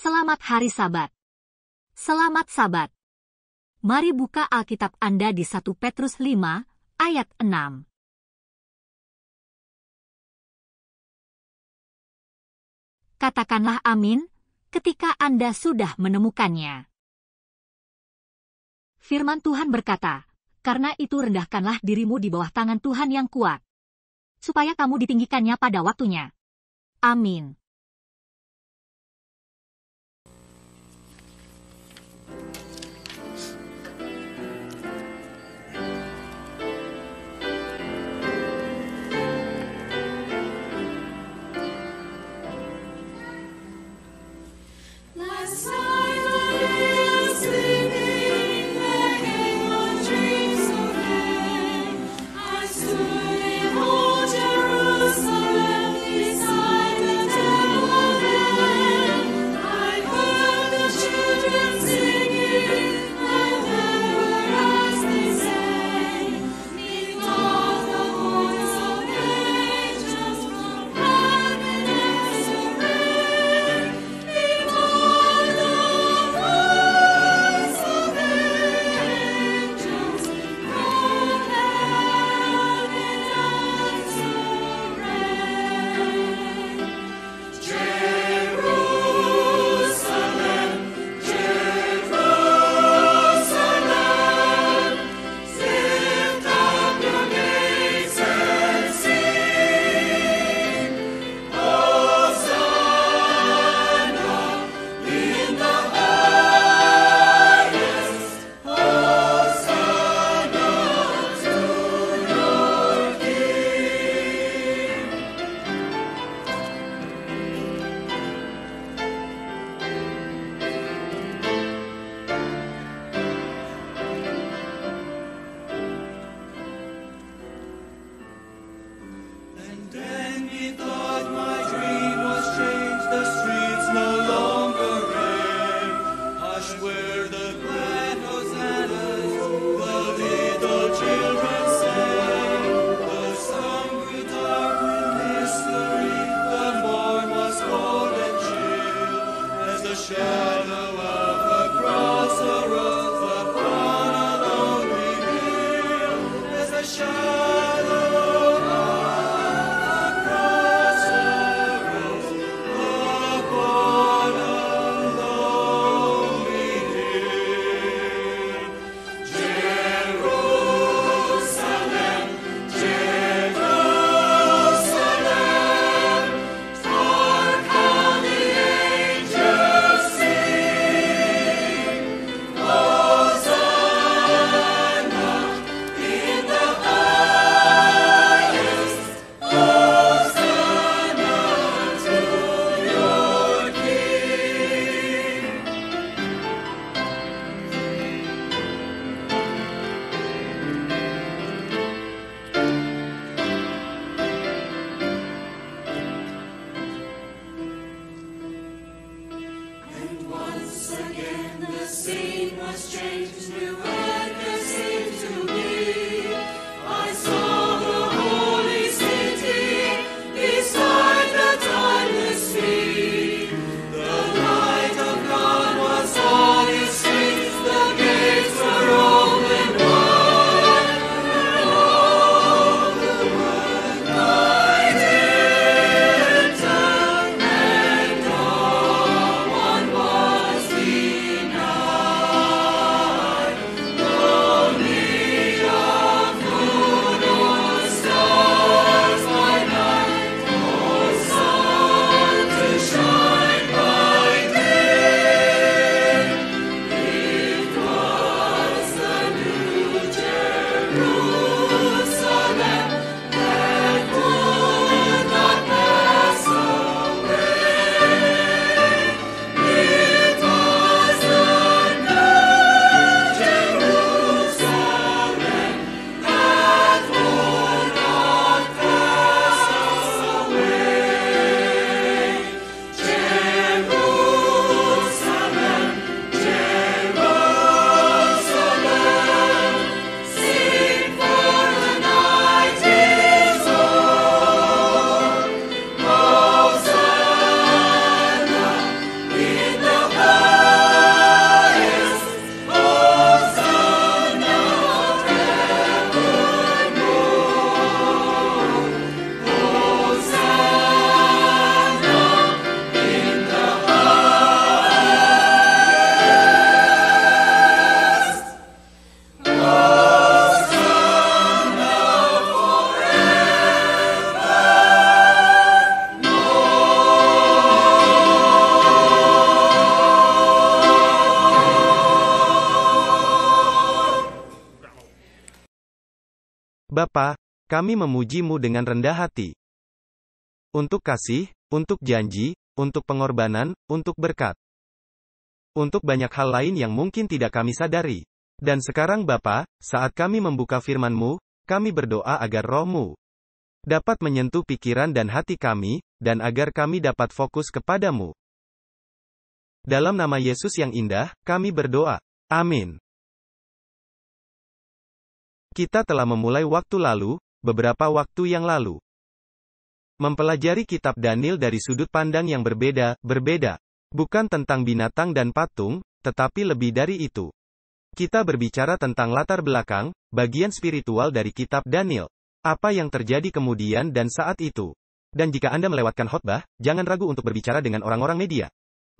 Selamat Hari Sabat. Selamat Sabat. Mari buka Alkitab Anda di 1 Petrus 5, ayat 6. Katakanlah amin ketika Anda sudah menemukannya. Firman Tuhan berkata, karena itu rendahkanlah dirimu di bawah tangan Tuhan yang kuat, supaya kamu ditinggikannya pada waktunya. Amin. Bapa, kami memuji-Mu dengan rendah hati. Untuk kasih, untuk janji, untuk pengorbanan, untuk berkat. Untuk banyak hal lain yang mungkin tidak kami sadari. Dan sekarang Bapa, saat kami membuka firman-Mu, kami berdoa agar Roh-Mu dapat menyentuh pikiran dan hati kami, dan agar kami dapat fokus kepadamu. Dalam nama Yesus yang indah, kami berdoa. Amin. Kita telah memulai waktu lalu, beberapa waktu yang lalu, mempelajari kitab Daniel dari sudut pandang yang berbeda. Bukan tentang binatang dan patung, tetapi lebih dari itu. Kita berbicara tentang latar belakang, bagian spiritual dari kitab Daniel. Apa yang terjadi kemudian dan saat itu. Dan jika Anda melewatkan khotbah, jangan ragu untuk berbicara dengan orang-orang media.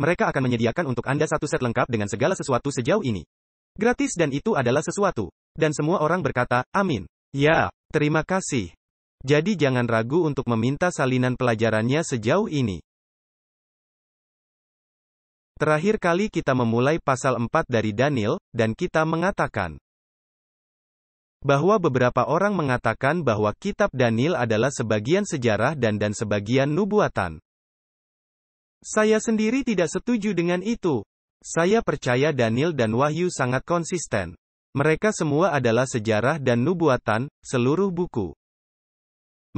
Mereka akan menyediakan untuk Anda satu set lengkap dengan segala sesuatu sejauh ini. Gratis dan itu adalah sesuatu. Dan semua orang berkata, amin. Ya, terima kasih. Jadi jangan ragu untuk meminta salinan pelajarannya sejauh ini. Terakhir kali kita memulai pasal 4 dari Daniel, dan kita mengatakan bahwa beberapa orang mengatakan bahwa kitab Daniel adalah sebagian sejarah dan sebagian nubuatan. Saya sendiri tidak setuju dengan itu. Saya percaya Daniel dan Wahyu sangat konsisten. Mereka semua adalah sejarah dan nubuatan, seluruh buku.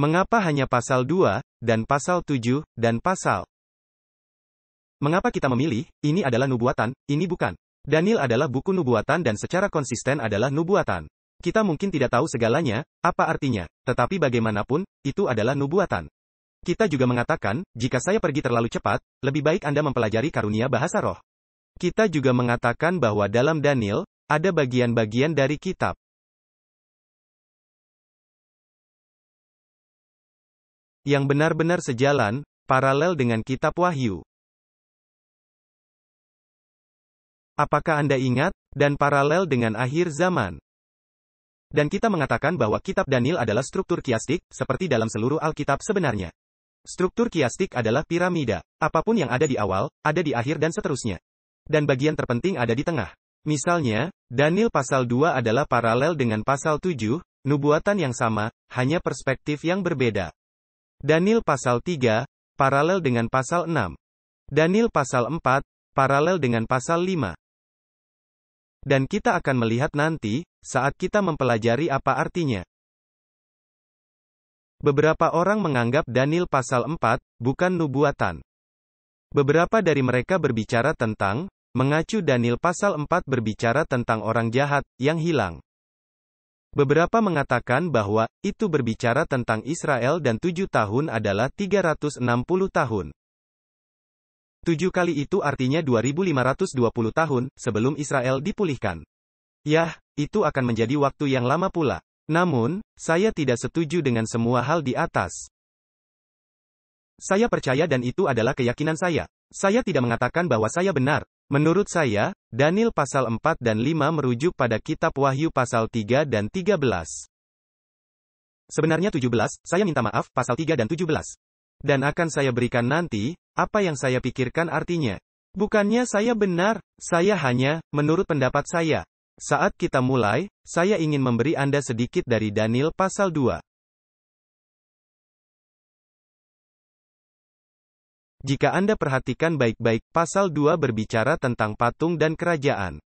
Mengapa hanya pasal 2, dan pasal 7, dan pasal? Mengapa kita memilih, ini adalah nubuatan, ini bukan? Daniel adalah buku nubuatan dan secara konsisten adalah nubuatan. Kita mungkin tidak tahu segalanya, apa artinya, tetapi bagaimanapun, itu adalah nubuatan. Kita juga mengatakan, jika saya pergi terlalu cepat, lebih baik Anda mempelajari karunia bahasa roh. Kita juga mengatakan bahwa dalam Daniel, ada bagian-bagian dari kitab yang benar-benar sejalan, paralel dengan kitab Wahyu. Apakah Anda ingat, dan paralel dengan akhir zaman? Dan kita mengatakan bahwa kitab Daniel adalah struktur kiastik, seperti dalam seluruh Alkitab sebenarnya. Struktur kiastik adalah piramida. Apapun yang ada di awal, ada di akhir dan seterusnya. Dan bagian terpenting ada di tengah. Misalnya, Daniel pasal 2 adalah paralel dengan pasal 7, nubuatan yang sama, hanya perspektif yang berbeda. Daniel pasal 3, paralel dengan pasal 6. Daniel pasal 4, paralel dengan pasal 5. Dan kita akan melihat nanti, saat kita mempelajari apa artinya. Beberapa orang menganggap Daniel pasal 4, bukan nubuatan. Beberapa dari mereka berbicara tentang, mengacu Daniel pasal 4 berbicara tentang orang jahat, yang hilang. Beberapa mengatakan bahwa, itu berbicara tentang Israel dan 7 tahun adalah 360 tahun. 7 kali itu artinya 2520 tahun, sebelum Israel dipulihkan. Yah, itu akan menjadi waktu yang lama pula. Namun, saya tidak setuju dengan semua hal di atas. Saya percaya dan itu adalah keyakinan saya. Saya tidak mengatakan bahwa saya benar. Menurut saya, Daniel pasal 4 dan 5 merujuk pada kitab Wahyu pasal 3 dan 13. Sebenarnya 17, saya minta maaf, pasal 3 dan 17. Dan akan saya berikan nanti, apa yang saya pikirkan artinya. Bukannya saya benar, saya hanya, menurut pendapat saya. Saat kita mulai, saya ingin memberi Anda sedikit dari Daniel pasal 2. Jika Anda perhatikan baik-baik, pasal 2 berbicara tentang patung dan kerajaan.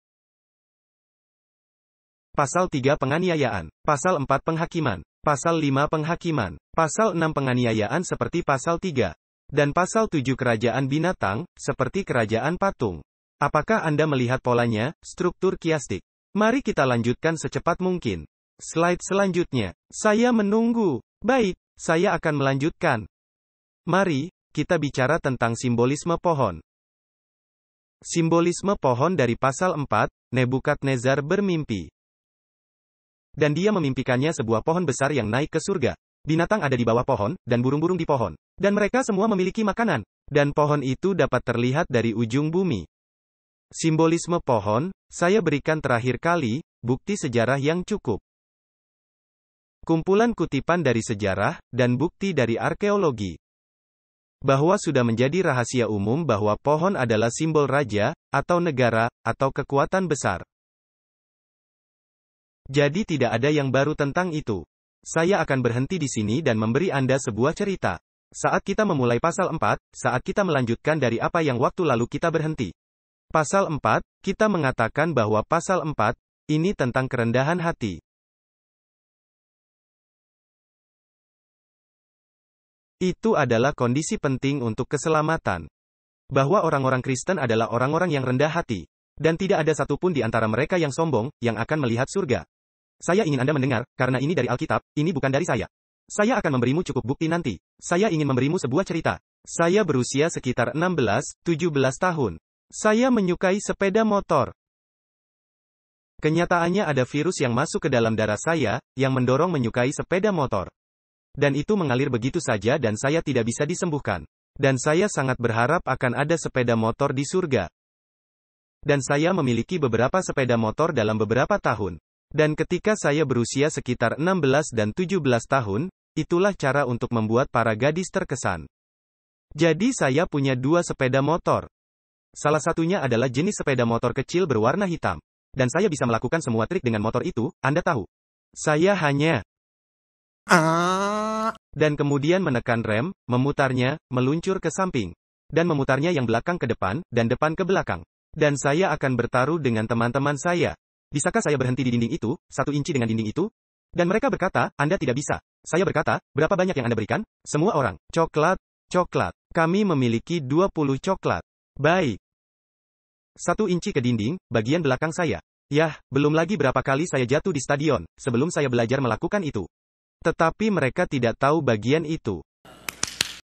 Pasal 3 penganiayaan, pasal 4 penghakiman, pasal 5 penghakiman, pasal 6 penganiayaan seperti pasal 3, dan pasal 7 kerajaan binatang, seperti kerajaan patung. Apakah Anda melihat polanya, struktur kiastik? Mari kita lanjutkan secepat mungkin. Slide selanjutnya. Saya menunggu. Baik, saya akan melanjutkan. Mari, kita bicara tentang simbolisme pohon. Simbolisme pohon dari pasal 4, Nebukadnezar bermimpi. Dan dia memimpikannya sebuah pohon besar yang naik ke surga. Binatang ada di bawah pohon, dan burung-burung di pohon. Dan mereka semua memiliki makanan. Dan pohon itu dapat terlihat dari ujung bumi. Simbolisme pohon, saya berikan terakhir kali, bukti sejarah yang cukup. Kumpulan kutipan dari sejarah, dan bukti dari arkeologi. Bahwa sudah menjadi rahasia umum bahwa pohon adalah simbol raja, atau negara, atau kekuatan besar. Jadi tidak ada yang baru tentang itu. Saya akan berhenti di sini dan memberi Anda sebuah cerita. Saat kita memulai pasal 4, saat kita melanjutkan dari apa yang waktu lalu kita berhenti. Pasal 4, kita mengatakan bahwa pasal 4, ini tentang kerendahan hati. Itu adalah kondisi penting untuk keselamatan. Bahwa orang-orang Kristen adalah orang-orang yang rendah hati. Dan tidak ada satupun di antara mereka yang sombong, yang akan melihat surga. Saya ingin Anda mendengar, karena ini dari Alkitab, ini bukan dari saya. Saya akan memberimu cukup bukti nanti. Saya ingin memberimu sebuah cerita. Saya berusia sekitar 16-17 tahun. Saya menyukai sepeda motor. Kenyataannya ada virus yang masuk ke dalam darah saya, yang mendorong menyukai sepeda motor. Dan itu mengalir begitu saja dan saya tidak bisa disembuhkan. Dan saya sangat berharap akan ada sepeda motor di surga. Dan saya memiliki beberapa sepeda motor dalam beberapa tahun. Dan ketika saya berusia sekitar 16 dan 17 tahun, itulah cara untuk membuat para gadis terkesan. Jadi saya punya 2 sepeda motor. Salah satunya adalah jenis sepeda motor kecil berwarna hitam. Dan saya bisa melakukan semua trik dengan motor itu, Anda tahu. Saya hanya dan kemudian menekan rem, memutarnya, meluncur ke samping. Dan memutarnya yang belakang ke depan, dan depan ke belakang. Dan saya akan bertaruh dengan teman-teman saya. Bisakah saya berhenti di dinding itu, 1 inci dengan dinding itu? Dan mereka berkata, Anda tidak bisa. Saya berkata, berapa banyak yang Anda berikan? Semua orang. Coklat, coklat. Kami memiliki 20 coklat. Baik. 1 inci ke dinding, bagian belakang saya. Yah, belum lagi berapa kali saya jatuh di stadion, sebelum saya belajar melakukan itu. Tetapi mereka tidak tahu bagian itu.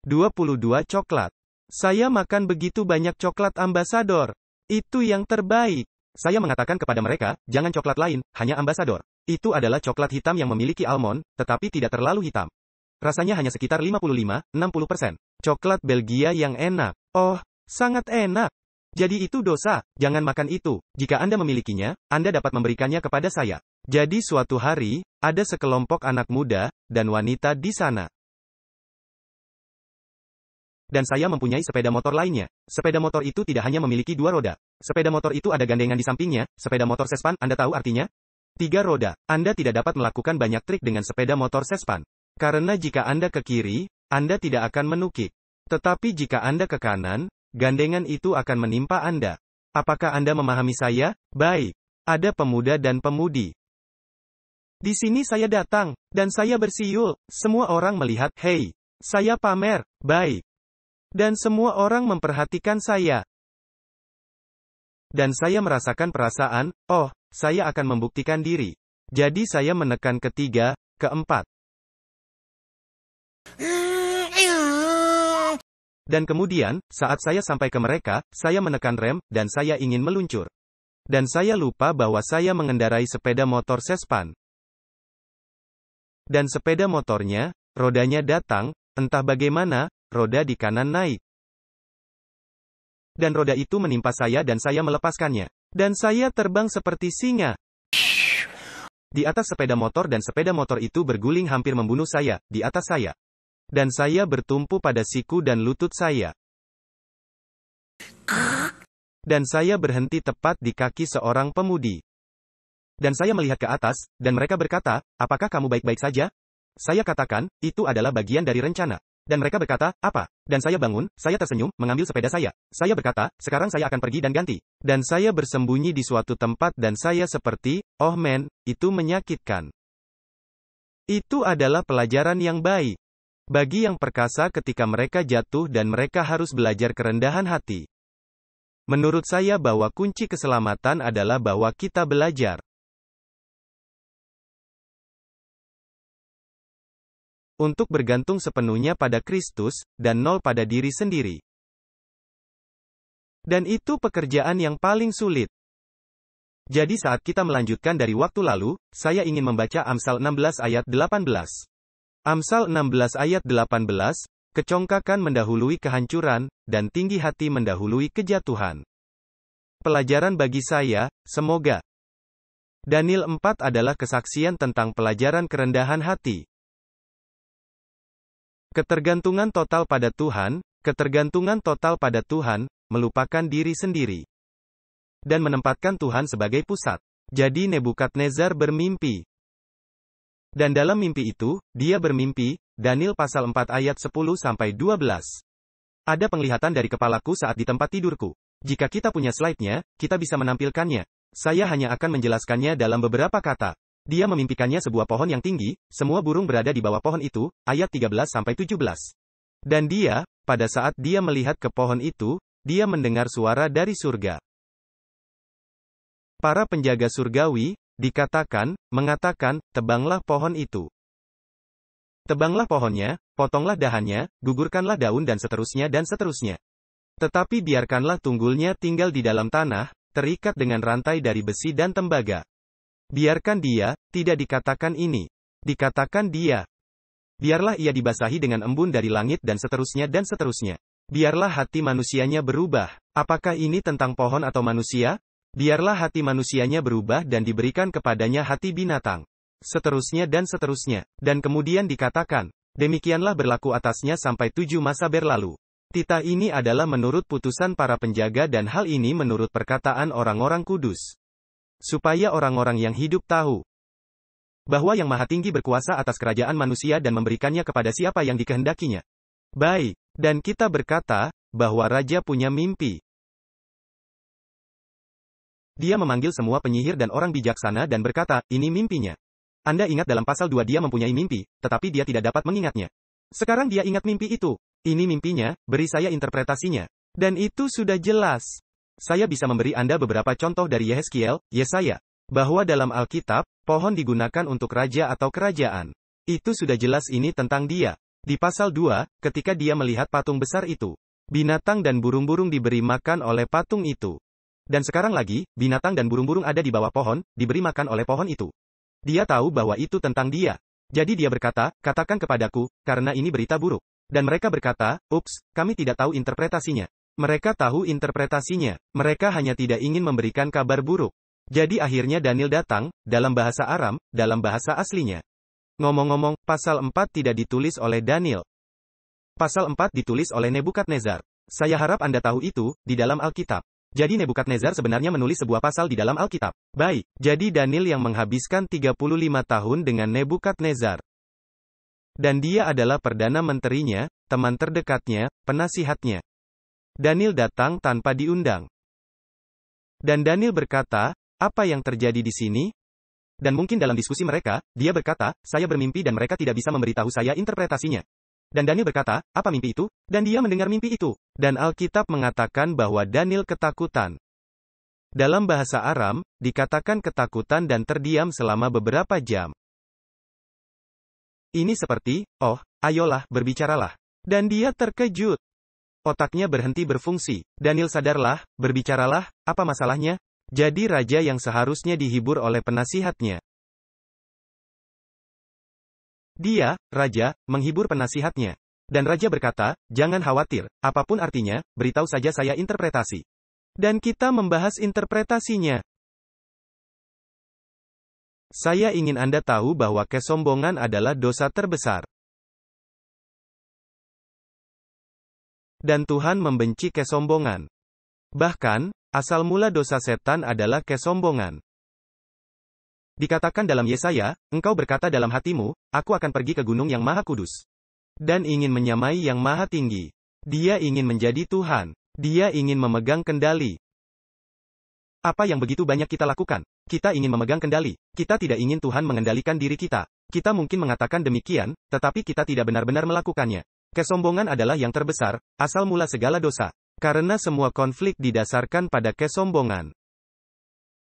22 coklat. Saya makan begitu banyak coklat ambasador. Itu yang terbaik. Saya mengatakan kepada mereka, jangan coklat lain, hanya ambasador. Itu adalah coklat hitam yang memiliki almond, tetapi tidak terlalu hitam. Rasanya hanya sekitar 55-60%. Coklat Belgia yang enak. Oh, sangat enak. Jadi itu dosa, jangan makan itu. Jika Anda memilikinya, Anda dapat memberikannya kepada saya. Jadi suatu hari, ada sekelompok anak muda, dan wanita di sana. Dan saya mempunyai sepeda motor lainnya. Sepeda motor itu tidak hanya memiliki 2 roda. Sepeda motor itu ada gandengan di sampingnya, sepeda motor sespan, Anda tahu artinya? 3 roda. Anda tidak dapat melakukan banyak trik dengan sepeda motor sespan. Karena jika Anda ke kiri, Anda tidak akan menukik. Tetapi jika Anda ke kanan, gandengan itu akan menimpa Anda. Apakah Anda memahami saya? Baik. Ada pemuda dan pemudi. Di sini saya datang, dan saya bersiul. Semua orang melihat, hei, saya pamer, baik. Dan semua orang memperhatikan saya. Dan saya merasakan perasaan, oh, saya akan membuktikan diri. Jadi saya menekan ketiga, keempat. Dan kemudian, saat saya sampai ke mereka, saya menekan rem, dan saya ingin meluncur. Dan saya lupa bahwa saya mengendarai sepeda motor sespan. Dan sepeda motornya, rodanya datang, entah bagaimana, roda di kanan naik. Dan roda itu menimpa saya dan saya melepaskannya. Dan saya terbang seperti singa. Di atas sepeda motor dan sepeda motor itu berguling hampir membunuh saya, di atas saya. Dan saya bertumpu pada siku dan lutut saya. Dan saya berhenti tepat di kaki seorang pemudi. Dan saya melihat ke atas, dan mereka berkata, apakah kamu baik-baik saja? Saya katakan, itu adalah bagian dari rencana. Dan mereka berkata, apa? Dan saya bangun, saya tersenyum, mengambil sepeda saya. Saya berkata, sekarang saya akan pergi dan ganti. Dan saya bersembunyi di suatu tempat dan saya seperti, oh man, itu menyakitkan. Itu adalah pelajaran yang baik. Bagi yang perkasa ketika mereka jatuh dan mereka harus belajar kerendahan hati. Menurut saya bahwa kunci keselamatan adalah bahwa kita belajar untuk bergantung sepenuhnya pada Kristus, dan nol pada diri sendiri. Dan itu pekerjaan yang paling sulit. Jadi saat kita melanjutkan dari waktu lalu, saya ingin membaca Amsal 16 ayat 18. Amsal 16 ayat 18, kecongkakan mendahului kehancuran, dan tinggi hati mendahului kejatuhan. Pelajaran bagi saya, semoga. Daniel 4 adalah kesaksian tentang pelajaran kerendahan hati. Ketergantungan total pada Tuhan, melupakan diri sendiri. Dan menempatkan Tuhan sebagai pusat. Jadi Nebukadnezar bermimpi. Dan dalam mimpi itu, dia bermimpi, Daniel pasal 4 ayat 10-12. Ada penglihatan dari kepalaku saat di tempat tidurku. Jika kita punya slide-nya, kita bisa menampilkannya. Saya hanya akan menjelaskannya dalam beberapa kata. Dia memimpikannya sebuah pohon yang tinggi, semua burung berada di bawah pohon itu, ayat 13-17. Dan dia, pada saat dia melihat ke pohon itu, dia mendengar suara dari surga. Para penjaga surgawi, mengatakan, tebanglah pohon itu. Tebanglah pohonnya, potonglah dahannya, gugurkanlah daun dan seterusnya dan seterusnya. Tetapi biarkanlah tunggulnya tinggal di dalam tanah, terikat dengan rantai dari besi dan tembaga. Biarkan dia, tidak dikatakan ini. Dikatakan dia. Biarlah ia dibasahi dengan embun dari langit dan seterusnya dan seterusnya. Biarlah hati manusianya berubah. Apakah ini tentang pohon atau manusia? Biarlah hati manusianya berubah dan diberikan kepadanya hati binatang. Seterusnya dan seterusnya. Dan kemudian dikatakan, demikianlah berlaku atasnya sampai 7 masa berlalu. Titah ini adalah menurut putusan para penjaga dan hal ini menurut perkataan orang-orang kudus. Supaya orang-orang yang hidup tahu bahwa Yang Maha Tinggi berkuasa atas kerajaan manusia dan memberikannya kepada siapa yang dikehendakinya. Baik, dan kita berkata, bahwa Raja punya mimpi. Dia memanggil semua penyihir dan orang bijaksana dan berkata, ini mimpinya. Anda ingat dalam pasal 2 dia mempunyai mimpi, tetapi dia tidak dapat mengingatnya. Sekarang dia ingat mimpi itu. Ini mimpinya, beri saya interpretasinya. Dan itu sudah jelas. Saya bisa memberi Anda beberapa contoh dari Yesaya. Bahwa dalam Alkitab, pohon digunakan untuk raja atau kerajaan. Itu sudah jelas ini tentang dia. Di pasal 2, ketika dia melihat patung besar itu. Binatang dan burung-burung diberi makan oleh patung itu. Dan sekarang lagi, binatang dan burung-burung ada di bawah pohon, diberi makan oleh pohon itu. Dia tahu bahwa itu tentang dia. Jadi dia berkata, katakan kepadaku, karena ini berita buruk. Dan mereka berkata, ups, kami tidak tahu interpretasinya. Mereka tahu interpretasinya. Mereka hanya tidak ingin memberikan kabar buruk. Jadi akhirnya Daniel datang, dalam bahasa Aram, dalam bahasa aslinya. Ngomong-ngomong, pasal 4 tidak ditulis oleh Daniel. Pasal 4 ditulis oleh Nebukadnezar. Saya harap Anda tahu itu, di dalam Alkitab. Jadi Nebukadnezar sebenarnya menulis sebuah pasal di dalam Alkitab. Baik, jadi Daniel yang menghabiskan 35 tahun dengan Nebukadnezar. Dan dia adalah perdana menterinya, teman terdekatnya, penasihatnya. Daniel datang tanpa diundang. Dan Daniel berkata, apa yang terjadi di sini? Dan mungkin dalam diskusi mereka, dia berkata, saya bermimpi dan mereka tidak bisa memberitahu saya interpretasinya. Dan Daniel berkata, apa mimpi itu? Dan dia mendengar mimpi itu. Dan Alkitab mengatakan bahwa Daniel ketakutan. Dalam bahasa Aram, dikatakan ketakutan dan terdiam selama beberapa jam. Ini seperti, oh, ayolah, berbicaralah. Dan dia terkejut. Otaknya berhenti berfungsi. Daniel sadarlah, berbicaralah, apa masalahnya? Jadi raja yang seharusnya dihibur oleh penasihatnya. Dia, raja, menghibur penasihatnya. Dan raja berkata, jangan khawatir, apapun artinya, beritahu saja saya interpretasi. Dan kita membahas interpretasinya. Saya ingin Anda tahu bahwa kesombongan adalah dosa terbesar. Dan Tuhan membenci kesombongan. Bahkan, asal mula dosa setan adalah kesombongan. Dikatakan dalam Yesaya, engkau berkata dalam hatimu, aku akan pergi ke gunung yang maha kudus. Dan ingin menyamai yang maha tinggi. Dia ingin menjadi Tuhan. Dia ingin memegang kendali. Apa yang begitu banyak kita lakukan? Kita ingin memegang kendali. Kita tidak ingin Tuhan mengendalikan diri kita. Kita mungkin mengatakan demikian, tetapi kita tidak benar-benar melakukannya. Kesombongan adalah yang terbesar, asal mula segala dosa. Karena semua konflik didasarkan pada kesombongan.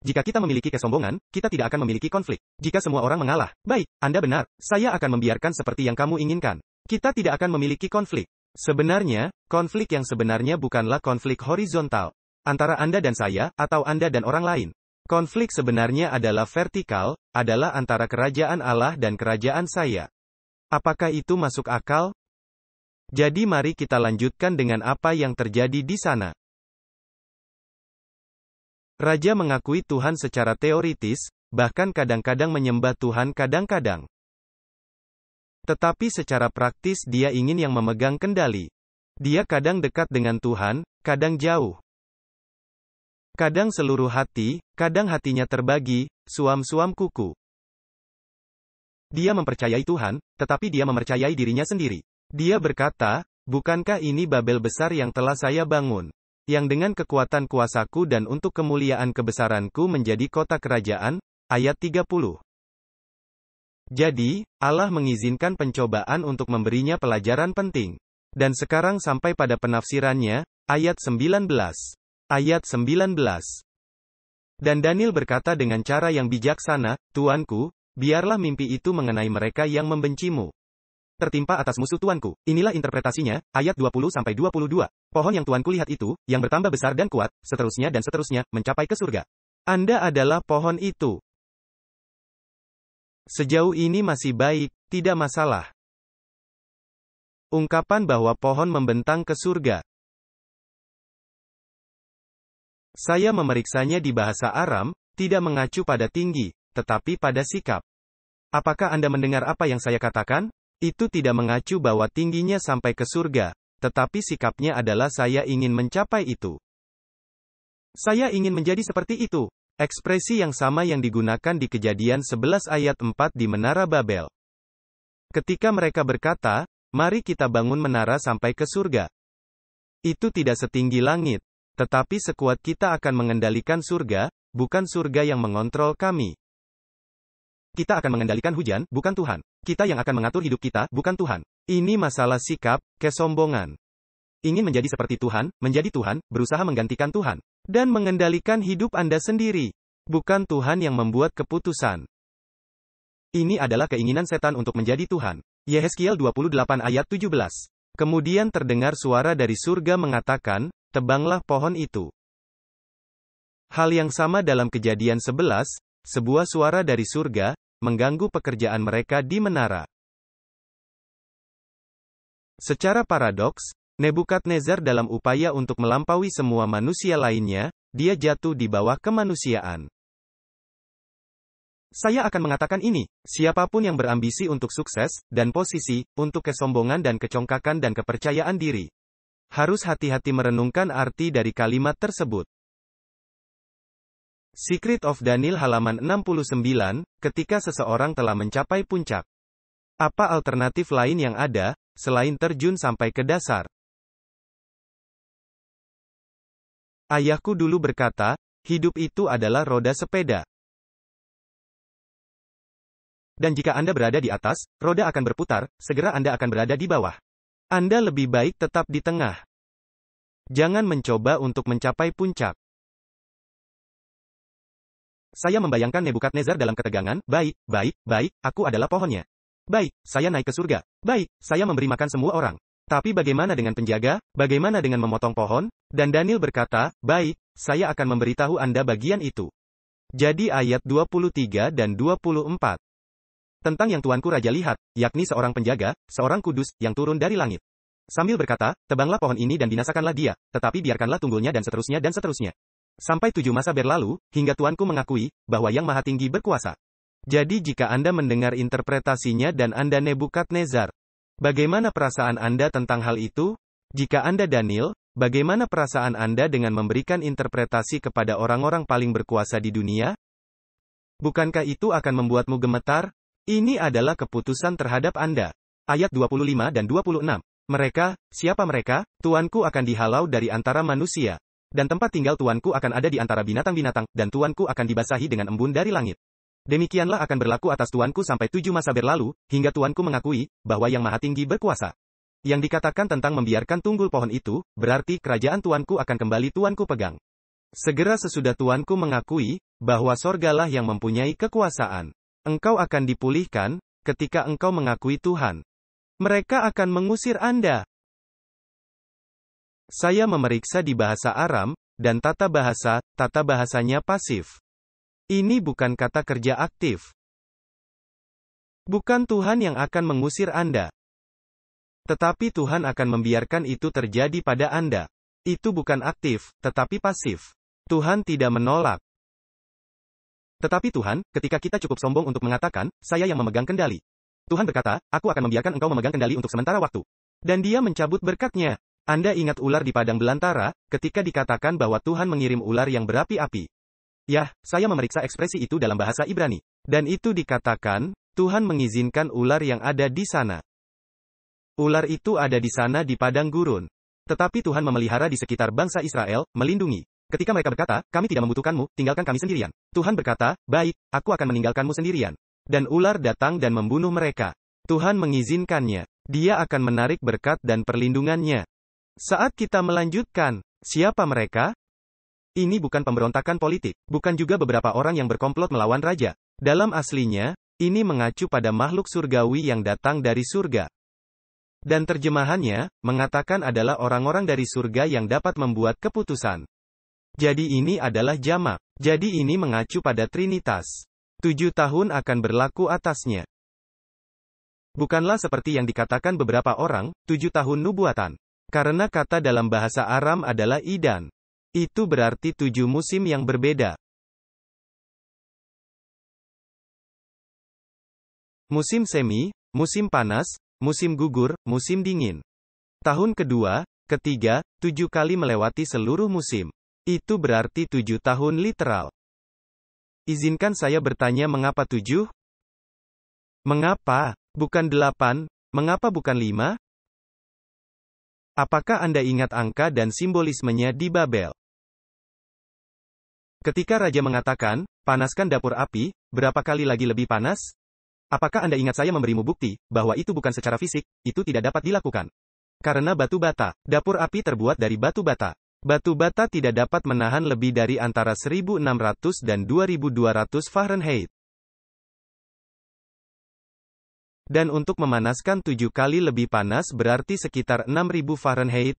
Jika kita memiliki kesombongan, kita tidak akan memiliki konflik. Jika semua orang mengalah, baik, Anda benar, saya akan membiarkan seperti yang kamu inginkan. Kita tidak akan memiliki konflik. Sebenarnya, konflik yang sebenarnya bukanlah konflik horizontal. Antara Anda dan saya, atau Anda dan orang lain. Konflik sebenarnya adalah vertikal, adalah antara kerajaan Allah dan kerajaan saya. Apakah itu masuk akal? Jadi mari kita lanjutkan dengan apa yang terjadi di sana. Raja mengakui Tuhan secara teoritis, bahkan kadang-kadang menyembah Tuhan kadang-kadang. Tetapi secara praktis dia ingin yang memegang kendali. Dia kadang dekat dengan Tuhan, kadang jauh. Kadang seluruh hati, kadang hatinya terbagi, suam-suam kuku. Dia mempercayai Tuhan, tetapi dia mempercayai dirinya sendiri. Dia berkata, bukankah ini Babel besar yang telah saya bangun? Yang dengan kekuatan kuasaku dan untuk kemuliaan kebesaranku menjadi kota kerajaan, ayat 30. Jadi, Allah mengizinkan pencobaan untuk memberinya pelajaran penting. Dan sekarang sampai pada penafsirannya, ayat 19. Ayat 19. Dan Daniel berkata dengan cara yang bijaksana, Tuanku, biarlah mimpi itu mengenai mereka yang membencimu. Tertimpa atas musuh Tuanku. Inilah interpretasinya, ayat 20-22. Pohon yang Tuanku lihat itu, yang bertambah besar dan kuat, seterusnya dan seterusnya, mencapai ke surga. Anda adalah pohon itu. Sejauh ini masih baik, tidak masalah. Ungkapan bahwa pohon membentang ke surga. Saya memeriksanya di bahasa Aram, tidak mengacu pada tinggi, tetapi pada sikap. Apakah Anda mendengar apa yang saya katakan? Itu tidak mengacu bahwa tingginya sampai ke surga, tetapi sikapnya adalah saya ingin mencapai itu. Saya ingin menjadi seperti itu. Ekspresi yang sama yang digunakan di Kejadian 11 ayat 4 di Menara Babel. Ketika mereka berkata, mari kita bangun menara sampai ke surga. Itu tidak setinggi langit, tetapi sekuat kita akan mengendalikan surga, bukan surga yang mengontrol kami. Kita akan mengendalikan hujan, bukan Tuhan. Kita yang akan mengatur hidup kita, bukan Tuhan. Ini masalah sikap, kesombongan. Ingin menjadi seperti Tuhan, menjadi Tuhan, berusaha menggantikan Tuhan. Dan mengendalikan hidup Anda sendiri. Bukan Tuhan yang membuat keputusan. Ini adalah keinginan setan untuk menjadi Tuhan. Yehezkiel 28 ayat 17. Kemudian terdengar suara dari surga mengatakan, tebanglah pohon itu. Hal yang sama dalam Kejadian 11, sebuah suara dari surga, mengganggu pekerjaan mereka di menara. Secara paradoks, Nebukadnezar dalam upaya untuk melampaui semua manusia lainnya, dia jatuh di bawah kemanusiaan. Saya akan mengatakan ini, siapapun yang berambisi untuk sukses, dan posisi, untuk kesombongan dan kecongkakan dan kepercayaan diri, harus hati-hati merenungkan arti dari kalimat tersebut. Secret of Daniel halaman 69, ketika seseorang telah mencapai puncak. Apa alternatif lain yang ada, selain terjun sampai ke dasar? Ayahku dulu berkata, hidup itu adalah roda sepeda. Dan jika Anda berada di atas, roda akan berputar, segera Anda akan berada di bawah. Anda lebih baik tetap di tengah. Jangan mencoba untuk mencapai puncak. Saya membayangkan Nebukadnezar dalam ketegangan, baik, aku adalah pohonnya. Baik, saya naik ke surga. Baik, saya memberi makan semua orang. Tapi bagaimana dengan penjaga? Bagaimana dengan memotong pohon? Dan Daniel berkata, baik, saya akan memberitahu Anda bagian itu. Jadi ayat 23 dan 24. Tentang yang Tuanku Raja lihat, yakni seorang penjaga, seorang kudus, yang turun dari langit. Sambil berkata, tebanglah pohon ini dan binasakanlah dia, tetapi biarkanlah tunggulnya dan seterusnya dan seterusnya. Sampai 7 masa berlalu, hingga Tuanku mengakui, bahwa Yang Maha Tinggi berkuasa. Jadi jika Anda mendengar interpretasinya dan Anda Nebukadnezar, bagaimana perasaan Anda tentang hal itu? Jika Anda Daniel, bagaimana perasaan Anda dengan memberikan interpretasi kepada orang-orang paling berkuasa di dunia? Bukankah itu akan membuatmu gemetar? Ini adalah keputusan terhadap Anda. Ayat 25 dan 26. Mereka, siapa mereka? Tuanku akan dihalau dari antara manusia. Dan tempat tinggal Tuanku akan ada di antara binatang-binatang, dan Tuanku akan dibasahi dengan embun dari langit. Demikianlah akan berlaku atas Tuanku sampai 7 masa berlalu, hingga Tuanku mengakui, bahwa Yang Maha Tinggi berkuasa. Yang dikatakan tentang membiarkan tunggul pohon itu, berarti kerajaan Tuanku akan kembali Tuanku pegang. Segera sesudah Tuanku mengakui, bahwa sorgalah yang mempunyai kekuasaan. Engkau akan dipulihkan, ketika engkau mengakui Tuhan. Mereka akan mengusir Anda. Saya memeriksa di bahasa Aram, dan tata bahasanya pasif. Ini bukan kata kerja aktif. Bukan Tuhan yang akan mengusir Anda. Tetapi Tuhan akan membiarkan itu terjadi pada Anda. Itu bukan aktif, tetapi pasif. Tuhan tidak menolak. Tetapi Tuhan, ketika kita cukup sombong untuk mengatakan, saya yang memegang kendali. Tuhan berkata, aku akan membiarkan engkau memegang kendali untuk sementara waktu. Dan dia mencabut berkat-Nya. Anda ingat ular di padang belantara, ketika dikatakan bahwa Tuhan mengirim ular yang berapi-api. Yah, saya memeriksa ekspresi itu dalam bahasa Ibrani. Dan itu dikatakan, Tuhan mengizinkan ular yang ada di sana. Ular itu ada di sana di padang gurun. Tetapi Tuhan memelihara di sekitar bangsa Israel, melindungi. Ketika mereka berkata, kami tidak membutuhkanmu, tinggalkan kami sendirian. Tuhan berkata, baik, aku akan meninggalkanmu sendirian. Dan ular datang dan membunuh mereka. Tuhan mengizinkannya. Dia akan menarik berkat dan perlindungannya. Saat kita melanjutkan, siapa mereka? Ini bukan pemberontakan politik, bukan juga beberapa orang yang berkomplot melawan raja. Dalam aslinya, ini mengacu pada makhluk surgawi yang datang dari surga. Dan terjemahannya, mengatakan adalah orang-orang dari surga yang dapat membuat keputusan. Jadi ini adalah jamak. Jadi ini mengacu pada Trinitas. 7 tahun akan berlaku atasnya. Bukanlah seperti yang dikatakan beberapa orang, 7 tahun nubuatan. Karena kata dalam bahasa Aram adalah idan. Itu berarti 7 musim yang berbeda. Musim semi, musim panas, musim gugur, musim dingin. Tahun kedua, ketiga, 7 kali melewati seluruh musim. Itu berarti 7 tahun literal. Izinkan saya bertanya mengapa 7? Mengapa? Bukan 8? Mengapa bukan 5? Apakah Anda ingat angka dan simbolismenya di Babel? Ketika raja mengatakan, panaskan dapur api, berapa kali lagi lebih panas? Apakah Anda ingat saya memberimu bukti, bahwa itu bukan secara fisik, itu tidak dapat dilakukan. Karena batu bata, dapur api terbuat dari batu bata. Batu bata tidak dapat menahan lebih dari antara 1600 dan 2200 Fahrenheit. Dan untuk memanaskan 7 kali lebih panas berarti sekitar 6000 Fahrenheit.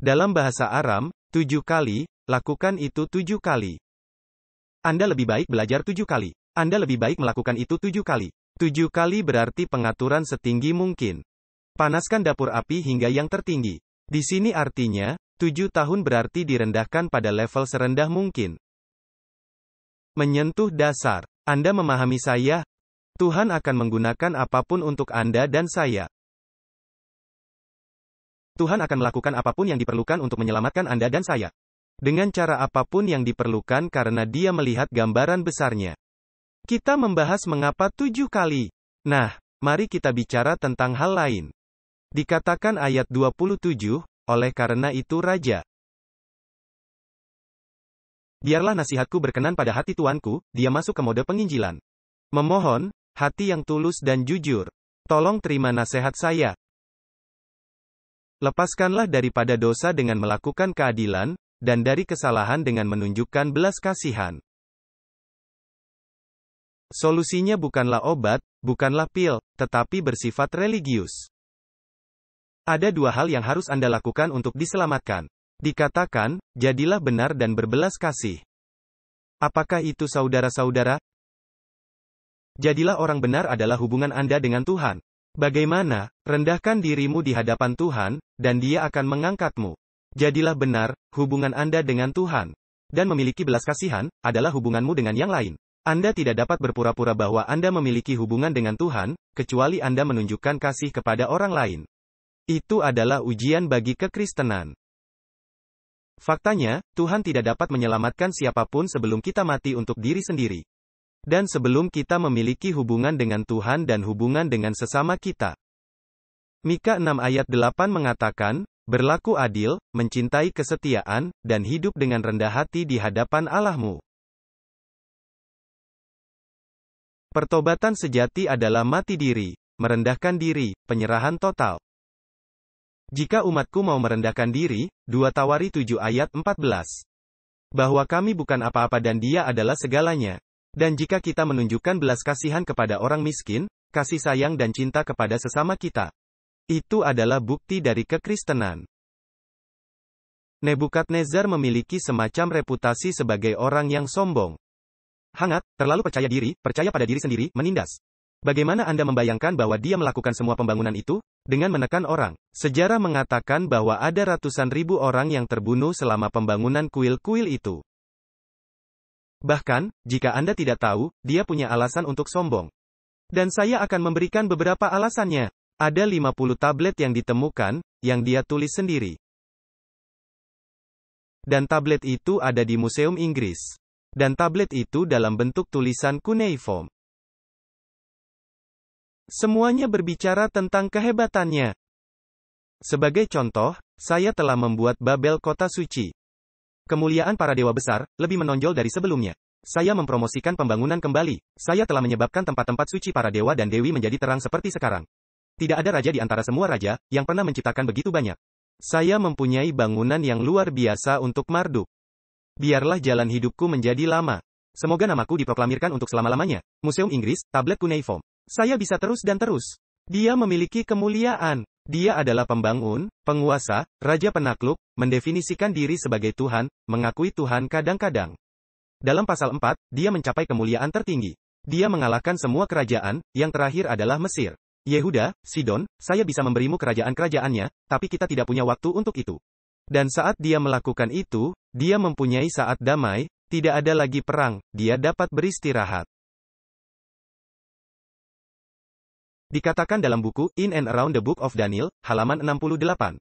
Dalam bahasa Aram, 7 kali, lakukan itu 7 kali. Anda lebih baik belajar 7 kali. Anda lebih baik melakukan itu 7 kali. 7 kali berarti pengaturan setinggi mungkin. Panaskan dapur api hingga yang tertinggi. Di sini artinya, 7 tahun berarti direndahkan pada level serendah mungkin. Menyentuh dasar. Anda memahami saya? Tuhan akan menggunakan apapun untuk Anda dan saya. Tuhan akan melakukan apapun yang diperlukan untuk menyelamatkan Anda dan saya. Dengan cara apapun yang diperlukan karena Dia melihat gambaran besarnya. Kita membahas mengapa 7 kali. Nah, mari kita bicara tentang hal lain. Dikatakan ayat 27, oleh karena itu Raja. Biarlah nasihatku berkenan pada hati tuanku, dia masuk ke mode penginjilan. Memohon, hati yang tulus dan jujur. Tolong terima nasihat saya. Lepaskanlah daripada dosa dengan melakukan keadilan, dan dari kesalahan dengan menunjukkan belas kasihan. Solusinya bukanlah obat, bukanlah pil, tetapi bersifat religius. Ada 2 hal yang harus Anda lakukan untuk diselamatkan. Dikatakan, jadilah benar dan berbelas kasih. Apakah itu saudara-saudara? Jadilah orang benar adalah hubungan Anda dengan Tuhan. Bagaimana? Rendahkan dirimu di hadapan Tuhan, dan Dia akan mengangkatmu. Jadilah benar, hubungan Anda dengan Tuhan. Dan memiliki belas kasihan, adalah hubunganmu dengan yang lain. Anda tidak dapat berpura-pura bahwa Anda memiliki hubungan dengan Tuhan, kecuali Anda menunjukkan kasih kepada orang lain. Itu adalah ujian bagi kekristenan. Faktanya, Tuhan tidak dapat menyelamatkan siapapun sebelum kita mati untuk diri sendiri. Dan sebelum kita memiliki hubungan dengan Tuhan dan hubungan dengan sesama kita. Mika 6 ayat 8 mengatakan, berlaku adil, mencintai kesetiaan, dan hidup dengan rendah hati di hadapan Allahmu. Pertobatan sejati adalah mati diri, merendahkan diri, penyerahan total. Jika umatku mau merendahkan diri, 2 Tawari 7 ayat 14. Bahwa kami bukan apa-apa dan Dia adalah segalanya. Dan jika kita menunjukkan belas kasihan kepada orang miskin, kasih sayang dan cinta kepada sesama kita. Itu adalah bukti dari kekristenan. Nebukadnezar memiliki semacam reputasi sebagai orang yang sombong. Hangat, terlalu percaya diri, percaya pada diri sendiri, menindas. Bagaimana Anda membayangkan bahwa dia melakukan semua pembangunan itu? Dengan menekan orang. Sejarah mengatakan bahwa ada ratusan ribu orang yang terbunuh selama pembangunan kuil-kuil itu. Bahkan, jika Anda tidak tahu, dia punya alasan untuk sombong. Dan saya akan memberikan beberapa alasannya. Ada 50 tablet yang ditemukan, yang dia tulis sendiri. Dan tablet itu ada di Museum Inggris. Dan tablet itu dalam bentuk tulisan cuneiform. Semuanya berbicara tentang kehebatannya. Sebagai contoh, saya telah membuat Babel kota suci. Kemuliaan para dewa besar lebih menonjol dari sebelumnya. Saya mempromosikan pembangunan kembali. Saya telah menyebabkan tempat-tempat suci para dewa dan dewi menjadi terang seperti sekarang. Tidak ada raja di antara semua raja yang pernah menciptakan begitu banyak. Saya mempunyai bangunan yang luar biasa untuk Marduk. Biarlah jalan hidupku menjadi lama. Semoga namaku diproklamirkan untuk selama-lamanya. Museum Inggris, tablet cuneiform. Saya bisa terus dan terus. Dia memiliki kemuliaan. Dia adalah pembangun, penguasa, raja penakluk, mendefinisikan diri sebagai Tuhan, mengakui Tuhan kadang-kadang. Dalam pasal 4, dia mencapai kemuliaan tertinggi. Dia mengalahkan semua kerajaan, yang terakhir adalah Mesir. Yehuda, Sidon, saya bisa memberimu kerajaan-kerajaannya, tapi kita tidak punya waktu untuk itu. Dan saat dia melakukan itu, dia mempunyai saat damai, tidak ada lagi perang, dia dapat beristirahat. Dikatakan dalam buku In and Around the Book of Daniel, halaman 68.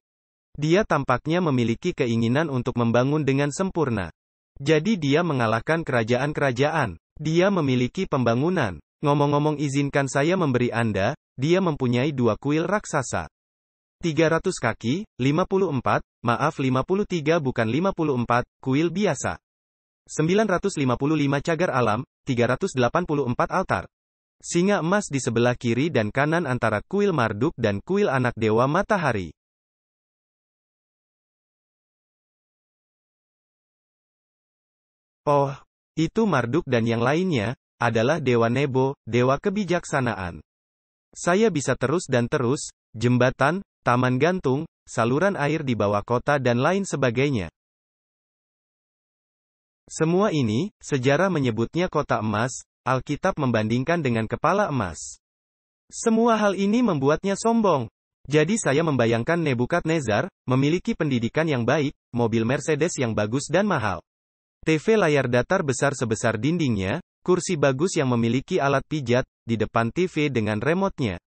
Dia tampaknya memiliki keinginan untuk membangun dengan sempurna. Jadi dia mengalahkan kerajaan-kerajaan. Dia memiliki pembangunan. Ngomong-ngomong, izinkan saya memberi Anda, dia mempunyai 2 kuil raksasa. 300 kaki, 54, maaf 53 bukan 54, kuil biasa. 955 cagar alam, 384 altar. Singa emas di sebelah kiri dan kanan antara kuil Marduk dan kuil anak dewa matahari. Oh, itu Marduk dan yang lainnya, adalah Dewa Nebo, Dewa Kebijaksanaan. Saya bisa terus dan terus, jembatan, taman gantung, saluran air di bawah kota dan lain sebagainya. Semua ini, sejarah menyebutnya kota emas, Alkitab membandingkan dengan kepala emas. Semua hal ini membuatnya sombong. Jadi saya membayangkan Nebukadnezar, memiliki pendidikan yang baik, mobil Mercedes yang bagus dan mahal. TV layar datar besar sebesar dindingnya, kursi bagus yang memiliki alat pijat, di depan TV dengan remote-nya.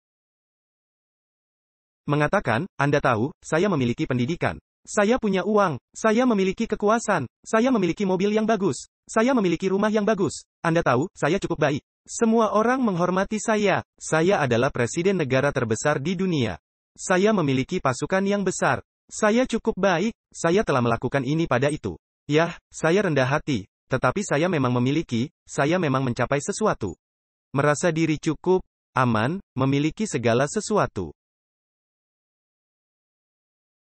Mengatakan, Anda tahu, saya memiliki pendidikan. Saya punya uang, saya memiliki kekuasaan, saya memiliki mobil yang bagus, saya memiliki rumah yang bagus. Anda tahu, saya cukup baik. Semua orang menghormati saya. Saya adalah presiden negara terbesar di dunia. Saya memiliki pasukan yang besar. Saya cukup baik, saya telah melakukan ini pada itu. Yah, saya rendah hati, tetapi saya memang memiliki, saya memang mencapai sesuatu. Merasa diri cukup, aman, memiliki segala sesuatu.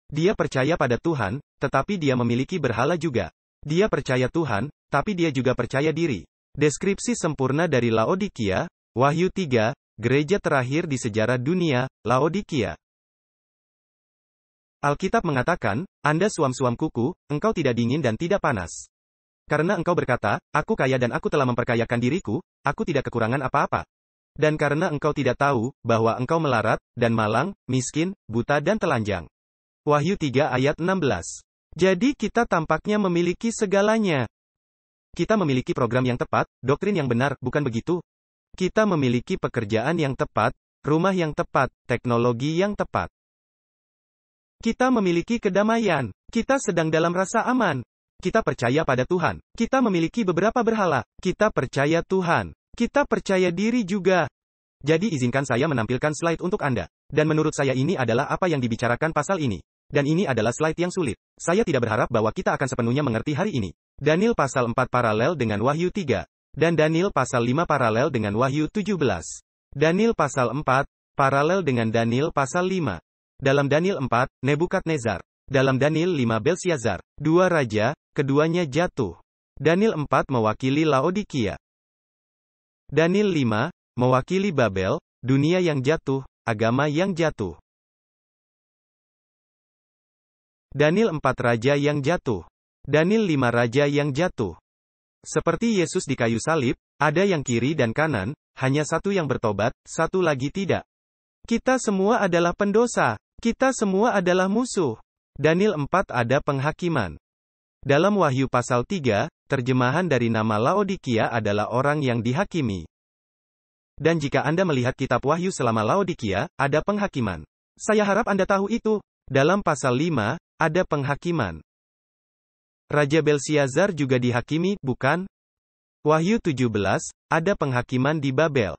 Dia percaya pada Tuhan, tetapi dia memiliki berhala juga. Dia percaya Tuhan, tapi dia juga percaya diri. Deskripsi sempurna dari Laodikia, Wahyu 3, gereja terakhir di sejarah dunia, Laodikia. Alkitab mengatakan, Anda suam-suam kuku, engkau tidak dingin dan tidak panas. Karena engkau berkata, aku kaya dan aku telah memperkayakan diriku, aku tidak kekurangan apa-apa. Dan karena engkau tidak tahu, bahwa engkau melarat, dan malang, miskin, buta dan telanjang. Wahyu 3 ayat 16. Jadi kita tampaknya memiliki segalanya. Kita memiliki program yang tepat, doktrin yang benar, bukan begitu? Kita memiliki pekerjaan yang tepat, rumah yang tepat, teknologi yang tepat. Kita memiliki kedamaian. Kita sedang dalam rasa aman. Kita percaya pada Tuhan. Kita memiliki beberapa berhala. Kita percaya Tuhan. Kita percaya diri juga. Jadi izinkan saya menampilkan slide untuk Anda. Dan menurut saya ini adalah apa yang dibicarakan pasal ini. Dan ini adalah slide yang sulit. Saya tidak berharap bahwa kita akan sepenuhnya mengerti hari ini. Daniel pasal 4 paralel dengan Wahyu 3. Dan Daniel pasal 5 paralel dengan Wahyu 17. Daniel pasal 4, paralel dengan Daniel pasal 5. Dalam Daniel 4, Nebukadnezar. Dalam Daniel 5 Belsiazar. Dua raja, keduanya jatuh. Daniel 4 mewakili Laodikia. Daniel 5, mewakili Babel, dunia yang jatuh, agama yang jatuh. Daniel 4 raja yang jatuh. Daniel 5 raja yang jatuh. Seperti Yesus di kayu salib, ada yang kiri dan kanan, hanya satu yang bertobat, satu lagi tidak. Kita semua adalah pendosa. Kita semua adalah musuh. Daniel 4 ada penghakiman. Dalam Wahyu pasal 3, terjemahan dari nama Laodikia adalah orang yang dihakimi. Dan jika Anda melihat kitab Wahyu selama Laodikia, ada penghakiman. Saya harap Anda tahu itu. Dalam pasal 5, ada penghakiman. Raja Belsiazar juga dihakimi, bukan? Wahyu 17, ada penghakiman di Babel.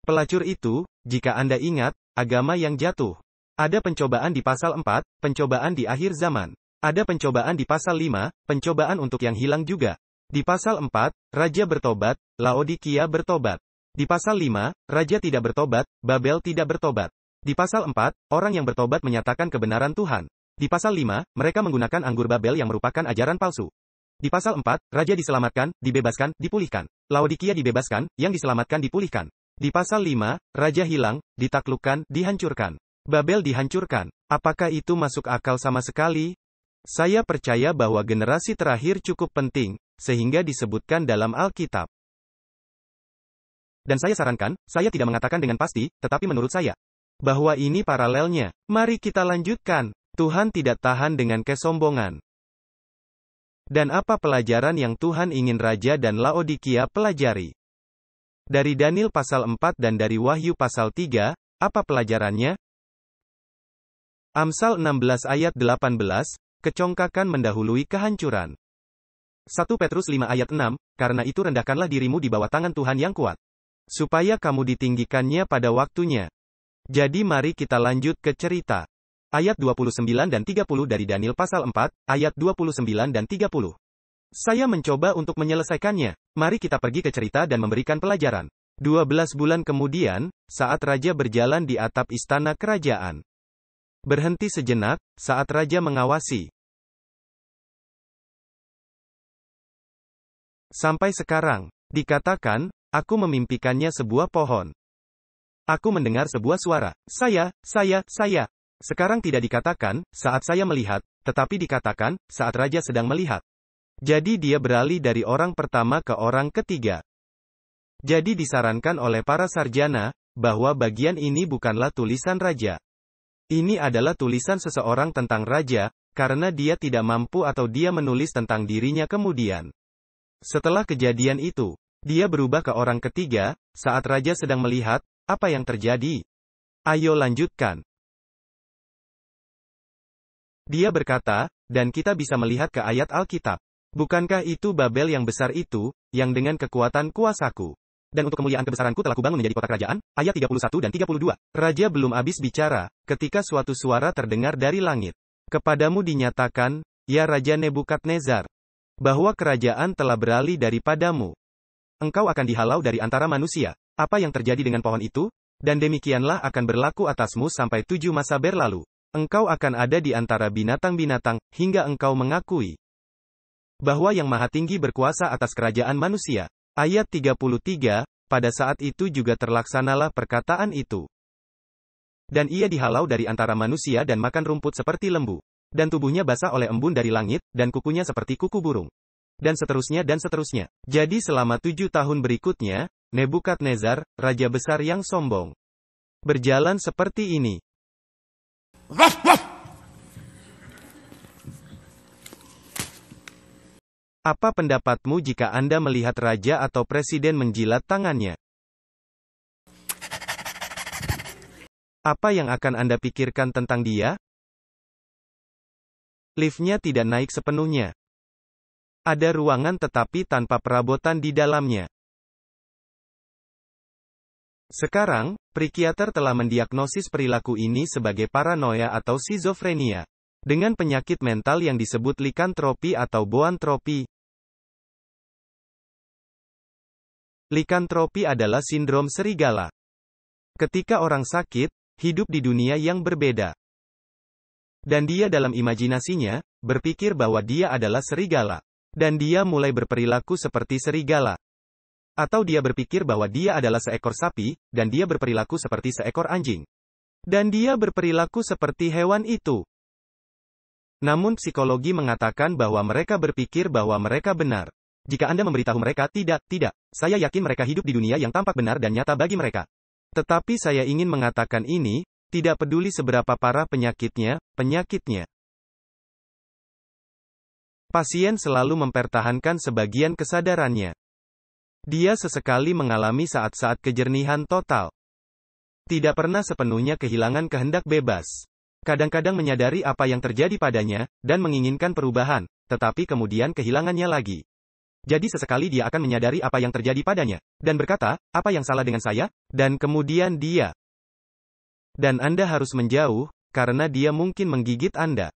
Pelacur itu, jika Anda ingat, agama yang jatuh. Ada pencobaan di pasal 4, pencobaan di akhir zaman. Ada pencobaan di pasal 5, pencobaan untuk yang hilang juga. Di pasal 4, Raja bertobat, Laodikia bertobat. Di pasal 5, Raja tidak bertobat, Babel tidak bertobat. Di pasal 4, orang yang bertobat menyatakan kebenaran Tuhan. Di pasal 5, mereka menggunakan anggur Babel yang merupakan ajaran palsu. Di pasal 4, Raja diselamatkan, dibebaskan, dipulihkan. Laodikia dibebaskan, yang diselamatkan dipulihkan. Di pasal 5, Raja hilang, ditaklukkan, dihancurkan. Babel dihancurkan. Apakah itu masuk akal sama sekali? Saya percaya bahwa generasi terakhir cukup penting, sehingga disebutkan dalam Alkitab. Dan saya sarankan, saya tidak mengatakan dengan pasti, tetapi menurut saya, bahwa ini paralelnya. Mari kita lanjutkan. Tuhan tidak tahan dengan kesombongan. Dan apa pelajaran yang Tuhan ingin Raja dan Laodikia pelajari? Dari Daniel pasal 4 dan dari Wahyu pasal 3, apa pelajarannya? Amsal 16 ayat 18, kecongkakan mendahului kehancuran. 1 Petrus 5 ayat 6, karena itu rendahkanlah dirimu di bawah tangan Tuhan yang kuat, supaya kamu ditinggikannya pada waktunya. Jadi mari kita lanjut ke cerita. Ayat 29 dan 30 dari Daniel pasal 4, ayat 29 dan 30. Saya mencoba untuk menyelesaikannya. Mari kita pergi ke cerita dan memberikan pelajaran. 12 bulan kemudian, saat Raja berjalan di atap istana kerajaan. Berhenti sejenak, saat Raja mengawasi. Sampai sekarang, dikatakan, aku memimpikannya sebuah pohon. Aku mendengar sebuah suara, saya. Sekarang tidak dikatakan, saat saya melihat, tetapi dikatakan, saat Raja sedang melihat. Jadi dia beralih dari orang pertama ke orang ketiga. Jadi disarankan oleh para sarjana, bahwa bagian ini bukanlah tulisan Raja. Ini adalah tulisan seseorang tentang Raja, karena dia tidak mampu atau dia menulis tentang dirinya kemudian. Setelah kejadian itu, dia berubah ke orang ketiga, saat Raja sedang melihat, apa yang terjadi? Ayo lanjutkan. Dia berkata, dan kita bisa melihat ke ayat Alkitab. Bukankah itu Babel yang besar itu, yang dengan kekuatan kuasaku? Dan untuk kemuliaan kebesaranku telah kubangun menjadi kota kerajaan, ayat 31 dan 32. Raja belum habis bicara, ketika suatu suara terdengar dari langit. Kepadamu dinyatakan, ya Raja Nebukadnezar, bahwa kerajaan telah beralih daripadamu. Engkau akan dihalau dari antara manusia. Apa yang terjadi dengan pohon itu? Dan demikianlah akan berlaku atasmu sampai 7 masa berlalu. Engkau akan ada di antara binatang-binatang, hingga engkau mengakui bahwa yang maha tinggi berkuasa atas kerajaan manusia. Ayat 33, pada saat itu juga terlaksanalah perkataan itu. Dan ia dihalau dari antara manusia dan makan rumput seperti lembu. Dan tubuhnya basah oleh embun dari langit, dan kukunya seperti kuku burung. Dan seterusnya dan seterusnya. Jadi selama 7 tahun berikutnya, Nebukadnezar, raja besar yang sombong, berjalan seperti ini. Apa pendapatmu jika Anda melihat raja atau presiden menjilat tangannya? Apa yang akan Anda pikirkan tentang dia? Liftnya tidak naik sepenuhnya. Ada ruangan tetapi tanpa perabotan di dalamnya. Sekarang, psikiater telah mendiagnosis perilaku ini sebagai paranoia atau skizofrenia, dengan penyakit mental yang disebut likantropi atau boantropi. Likantropi adalah sindrom serigala. Ketika orang sakit, hidup di dunia yang berbeda. Dan dia dalam imajinasinya, berpikir bahwa dia adalah serigala. Dan dia mulai berperilaku seperti serigala. Atau dia berpikir bahwa dia adalah seekor sapi, dan dia berperilaku seperti seekor anjing. Dan dia berperilaku seperti hewan itu. Namun psikologi mengatakan bahwa mereka berpikir bahwa mereka benar. Jika Anda memberitahu mereka, tidak, saya yakin mereka hidup di dunia yang tampak benar dan nyata bagi mereka. Tetapi saya ingin mengatakan ini, tidak peduli seberapa parah penyakitnya. Pasien selalu mempertahankan sebagian kesadarannya. Dia sesekali mengalami saat-saat kejernihan total. Tidak pernah sepenuhnya kehilangan kehendak bebas. Kadang-kadang menyadari apa yang terjadi padanya, dan menginginkan perubahan, tetapi kemudian kehilangannya lagi. Jadi sesekali dia akan menyadari apa yang terjadi padanya, dan berkata, apa yang salah dengan saya? Dan kemudian dia. Dan Anda harus menjauh, karena dia mungkin menggigit Anda.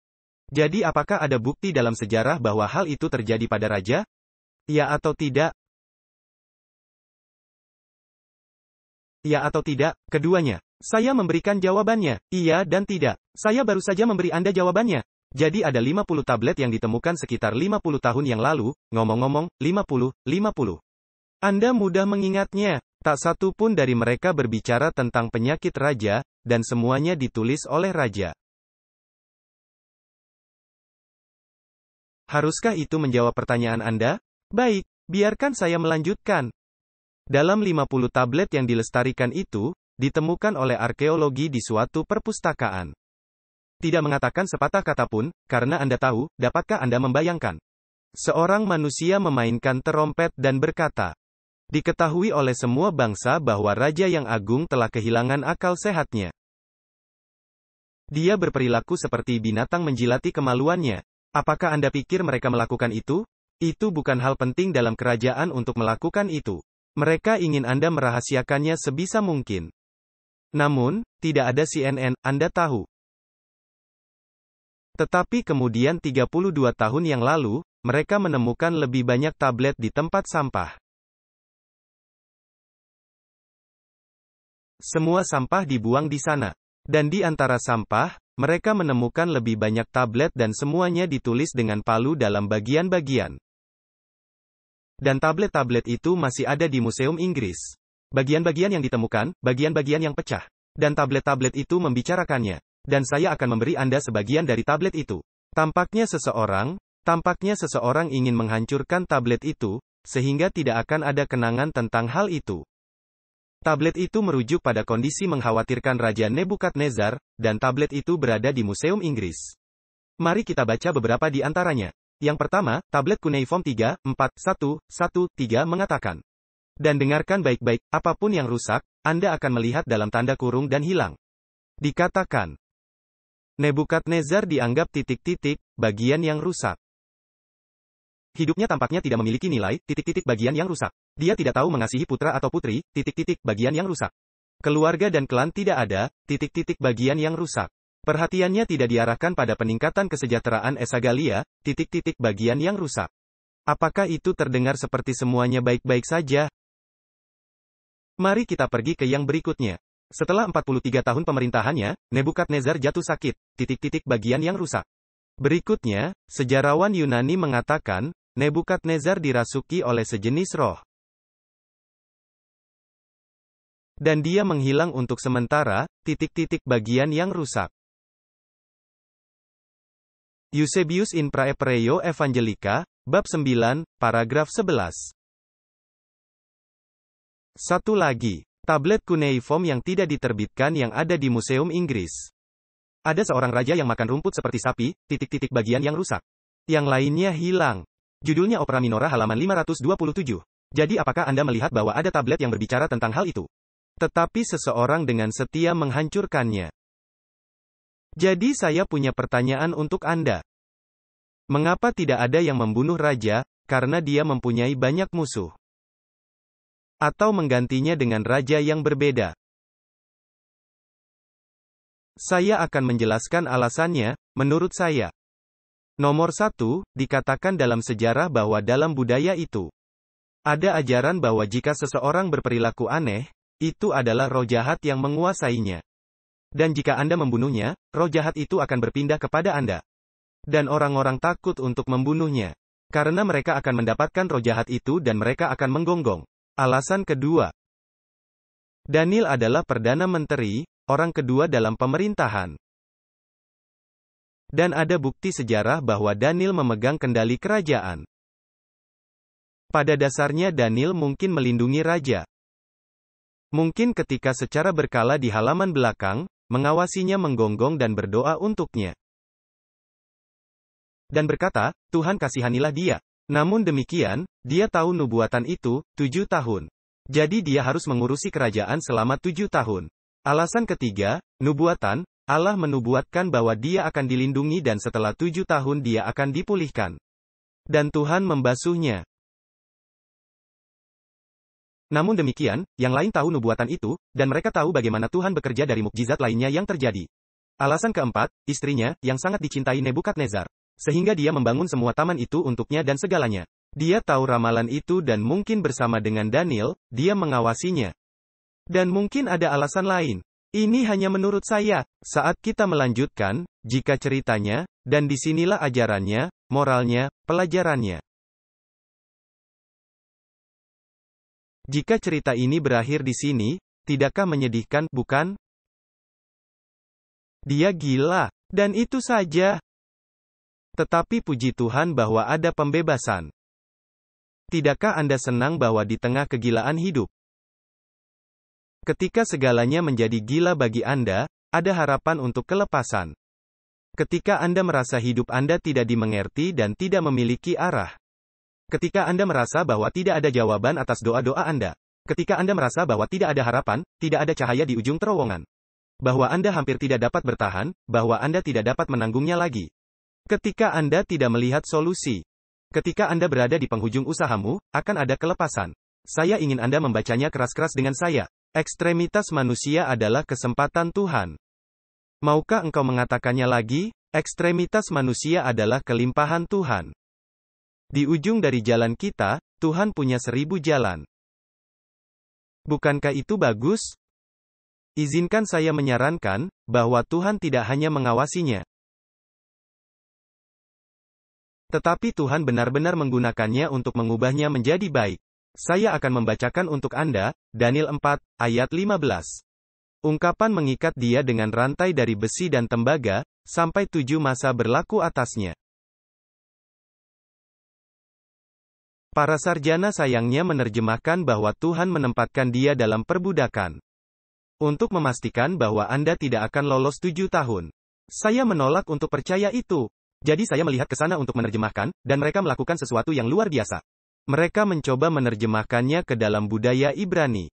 Jadi apakah ada bukti dalam sejarah bahwa hal itu terjadi pada raja? Ya atau tidak? Ya atau tidak, keduanya. Saya memberikan jawabannya, iya dan tidak. Saya baru saja memberi Anda jawabannya. Jadi ada 50 tablet yang ditemukan sekitar 50 tahun yang lalu, ngomong-ngomong, 50. Anda mudah mengingatnya. Tak satu pun dari mereka berbicara tentang penyakit raja, dan semuanya ditulis oleh raja. Haruskah itu menjawab pertanyaan Anda? Baik, biarkan saya melanjutkan. Dalam 50 tablet yang dilestarikan itu, ditemukan oleh arkeologi di suatu perpustakaan. Tidak mengatakan sepatah kata pun, karena Anda tahu, dapatkah Anda membayangkan? Seorang manusia memainkan terompet dan berkata, diketahui oleh semua bangsa bahwa Raja yang Agung telah kehilangan akal sehatnya. Dia berperilaku seperti binatang menjilati kemaluannya. Apakah Anda pikir mereka melakukan itu? Itu bukan hal penting dalam kerajaan untuk melakukan itu. Mereka ingin Anda merahasiakannya sebisa mungkin. Namun, tidak ada CNN, Anda tahu. Tetapi kemudian 32 tahun yang lalu, mereka menemukan lebih banyak tablet di tempat sampah. Semua sampah dibuang di sana. Dan di antara sampah, mereka menemukan lebih banyak tablet dan semuanya ditulis dengan palu dalam bagian-bagian. Dan tablet-tablet itu masih ada di Museum Inggris. Bagian-bagian yang ditemukan, bagian-bagian yang pecah. Dan tablet-tablet itu membicarakannya. Dan saya akan memberi Anda sebagian dari tablet itu. Tampaknya seseorang ingin menghancurkan tablet itu, sehingga tidak akan ada kenangan tentang hal itu. Tablet itu merujuk pada kondisi mengkhawatirkan Raja Nebukadnezar, dan tablet itu berada di Museum Inggris. Mari kita baca beberapa di antaranya. Yang pertama, tablet Cuneiform 34113 mengatakan. Dan dengarkan baik-baik, apapun yang rusak, Anda akan melihat dalam tanda kurung dan hilang. Dikatakan, Nebukadnezar dianggap bagian yang rusak. Hidupnya tampaknya tidak memiliki nilai, bagian yang rusak. Dia tidak tahu mengasihi putra atau putri, bagian yang rusak. Keluarga dan klan tidak ada, bagian yang rusak. Perhatiannya tidak diarahkan pada peningkatan kesejahteraan Esagalia, bagian yang rusak. Apakah itu terdengar seperti semuanya baik-baik saja? Mari kita pergi ke yang berikutnya. Setelah 43 tahun pemerintahannya, Nebukadnezar jatuh sakit, bagian yang rusak. Berikutnya, sejarawan Yunani mengatakan, Nebukadnezar dirasuki oleh sejenis roh. Dan dia menghilang untuk sementara, bagian yang rusak. Eusebius in Praepreo Evangelica, bab 9, paragraf 11. Satu lagi, tablet Cuneiform yang tidak diterbitkan yang ada di Museum Inggris. Ada seorang raja yang makan rumput seperti sapi, bagian yang rusak. Yang lainnya hilang. Judulnya Opera Minora halaman 527. Jadi apakah Anda melihat bahwa ada tablet yang berbicara tentang hal itu? Tetapi seseorang dengan setia menghancurkannya. Jadi saya punya pertanyaan untuk Anda. Mengapa tidak ada yang membunuh raja, karena dia mempunyai banyak musuh? Atau menggantinya dengan raja yang berbeda? Saya akan menjelaskan alasannya, menurut saya. Nomor 1, dikatakan dalam sejarah bahwa dalam budaya itu, ada ajaran bahwa jika seseorang berperilaku aneh, itu adalah roh jahat yang menguasainya. Dan jika Anda membunuhnya, roh jahat itu akan berpindah kepada Anda. Dan orang-orang takut untuk membunuhnya. Karena mereka akan mendapatkan roh jahat itu dan mereka akan menggonggong. Alasan kedua, Daniel adalah Perdana Menteri, orang kedua dalam pemerintahan. Dan ada bukti sejarah bahwa Daniel memegang kendali kerajaan. Pada dasarnya Daniel mungkin melindungi raja. Mungkin ketika secara berkala di halaman belakang, mengawasinya menggonggong dan berdoa untuknya. Dan berkata, Tuhan kasihanilah dia. Namun demikian, dia tahu nubuatan itu, 7 tahun. Jadi dia harus mengurusi kerajaan selama 7 tahun. Alasan ketiga, nubuatan, Allah menubuatkan bahwa dia akan dilindungi dan setelah 7 tahun dia akan dipulihkan. Dan Tuhan membasuhnya. Namun demikian, yang lain tahu nubuatan itu, dan mereka tahu bagaimana Tuhan bekerja dari mukjizat lainnya yang terjadi. Alasan keempat, istrinya, yang sangat dicintai Nebukadnezar. Sehingga dia membangun semua taman itu untuknya dan segalanya. Dia tahu ramalan itu dan mungkin bersama dengan Daniel, dia mengawasinya. Dan mungkin ada alasan lain. Ini hanya menurut saya. Saat kita melanjutkan, jika ceritanya, dan disinilah ajarannya, moralnya, pelajarannya. Jika cerita ini berakhir di sini, tidakkah menyedihkan, bukan? Dia gila. Dan itu saja. Tetapi puji Tuhan bahwa ada pembebasan. Tidakkah Anda senang bahwa di tengah kegilaan hidup, ketika segalanya menjadi gila bagi Anda, ada harapan untuk kelepasan. Ketika Anda merasa hidup Anda tidak dimengerti dan tidak memiliki arah. Ketika Anda merasa bahwa tidak ada jawaban atas doa-doa Anda. Ketika Anda merasa bahwa tidak ada harapan, tidak ada cahaya di ujung terowongan. Bahwa Anda hampir tidak dapat bertahan, bahwa Anda tidak dapat menanggungnya lagi. Ketika Anda tidak melihat solusi. Ketika Anda berada di penghujung usahamu, akan ada kelepasan. Saya ingin Anda membacanya keras-keras dengan saya. Ekstremitas manusia adalah kesempatan Tuhan. Maukah engkau mengatakannya lagi? Ekstremitas manusia adalah kelimpahan Tuhan. Di ujung dari jalan kita, Tuhan punya 1000 jalan. Bukankah itu bagus? Izinkan saya menyarankan, bahwa Tuhan tidak hanya mengawasinya. Tetapi Tuhan benar-benar menggunakannya untuk mengubahnya menjadi baik. Saya akan membacakan untuk Anda, Daniel 4, ayat 15. Ungkapan mengikat dia dengan rantai dari besi dan tembaga, sampai 7 masa berlaku atasnya. Para sarjana sayangnya menerjemahkan bahwa Tuhan menempatkan dia dalam perbudakan. Untuk memastikan bahwa Anda tidak akan lolos 7 tahun. Saya menolak untuk percaya itu. Jadi saya melihat ke sana untuk menerjemahkan, dan mereka melakukan sesuatu yang luar biasa. Mereka mencoba menerjemahkannya ke dalam budaya Ibrani.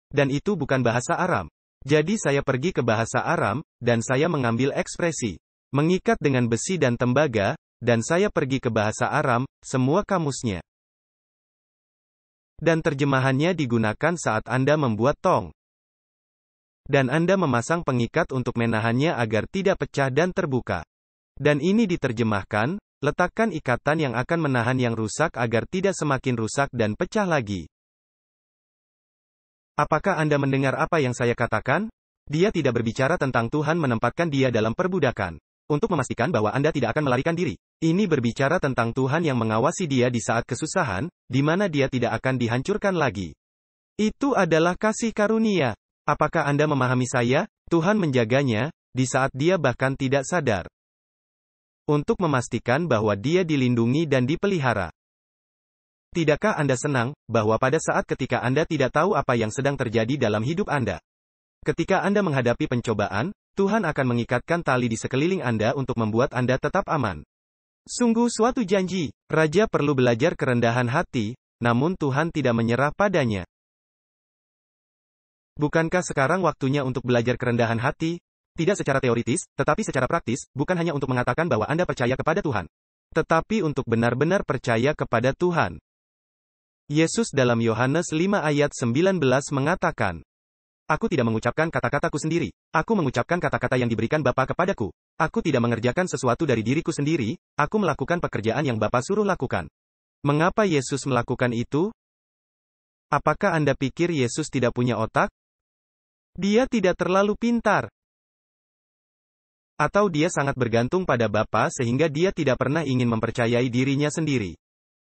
Dan itu bukan bahasa Aram. Jadi saya pergi ke bahasa Aram, dan saya mengambil ekspresi mengikat dengan besi dan tembaga, dan saya pergi ke bahasa Aram, semua kamusnya. Dan terjemahannya digunakan saat Anda membuat tong. Dan Anda memasang pengikat untuk menahannya agar tidak pecah dan terbuka. Dan ini diterjemahkan, letakkan ikatan yang akan menahan yang rusak agar tidak semakin rusak dan pecah lagi. Apakah Anda mendengar apa yang saya katakan? Dia tidak berbicara tentang Tuhan menempatkan dia dalam perbudakan. Untuk memastikan bahwa Anda tidak akan melarikan diri. Ini berbicara tentang Tuhan yang mengawasi dia di saat kesusahan, di mana dia tidak akan dihancurkan lagi. Itu adalah kasih karunia. Apakah Anda memahami saya? Tuhan menjaganya, di saat dia bahkan tidak sadar. Untuk memastikan bahwa dia dilindungi dan dipelihara. Tidakkah Anda senang, bahwa pada saat ketika Anda tidak tahu apa yang sedang terjadi dalam hidup Anda? Ketika Anda menghadapi pencobaan, Tuhan akan mengikatkan tali di sekeliling Anda untuk membuat Anda tetap aman. Sungguh suatu janji. Raja perlu belajar kerendahan hati, namun Tuhan tidak menyerah padanya. Bukankah sekarang waktunya untuk belajar kerendahan hati? Tidak secara teoritis, tetapi secara praktis, bukan hanya untuk mengatakan bahwa Anda percaya kepada Tuhan. Tetapi untuk benar-benar percaya kepada Tuhan. Yesus dalam Yohanes 5 ayat 19 mengatakan, Aku tidak mengucapkan kata-kataku sendiri. Aku mengucapkan kata-kata yang diberikan Bapa kepadaku. Aku tidak mengerjakan sesuatu dari diriku sendiri, aku melakukan pekerjaan yang Bapa suruh lakukan. Mengapa Yesus melakukan itu? Apakah Anda pikir Yesus tidak punya otak? Dia tidak terlalu pintar. Atau dia sangat bergantung pada Bapa sehingga dia tidak pernah ingin mempercayai dirinya sendiri.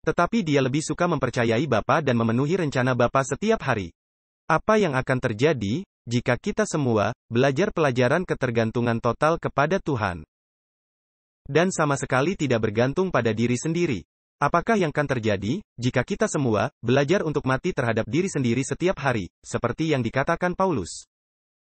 Tetapi dia lebih suka mempercayai Bapa dan memenuhi rencana Bapa setiap hari. Apa yang akan terjadi, jika kita semua, belajar pelajaran ketergantungan total kepada Tuhan? Dan sama sekali tidak bergantung pada diri sendiri. Apakah yang akan terjadi, jika kita semua, belajar untuk mati terhadap diri sendiri setiap hari, seperti yang dikatakan Paulus?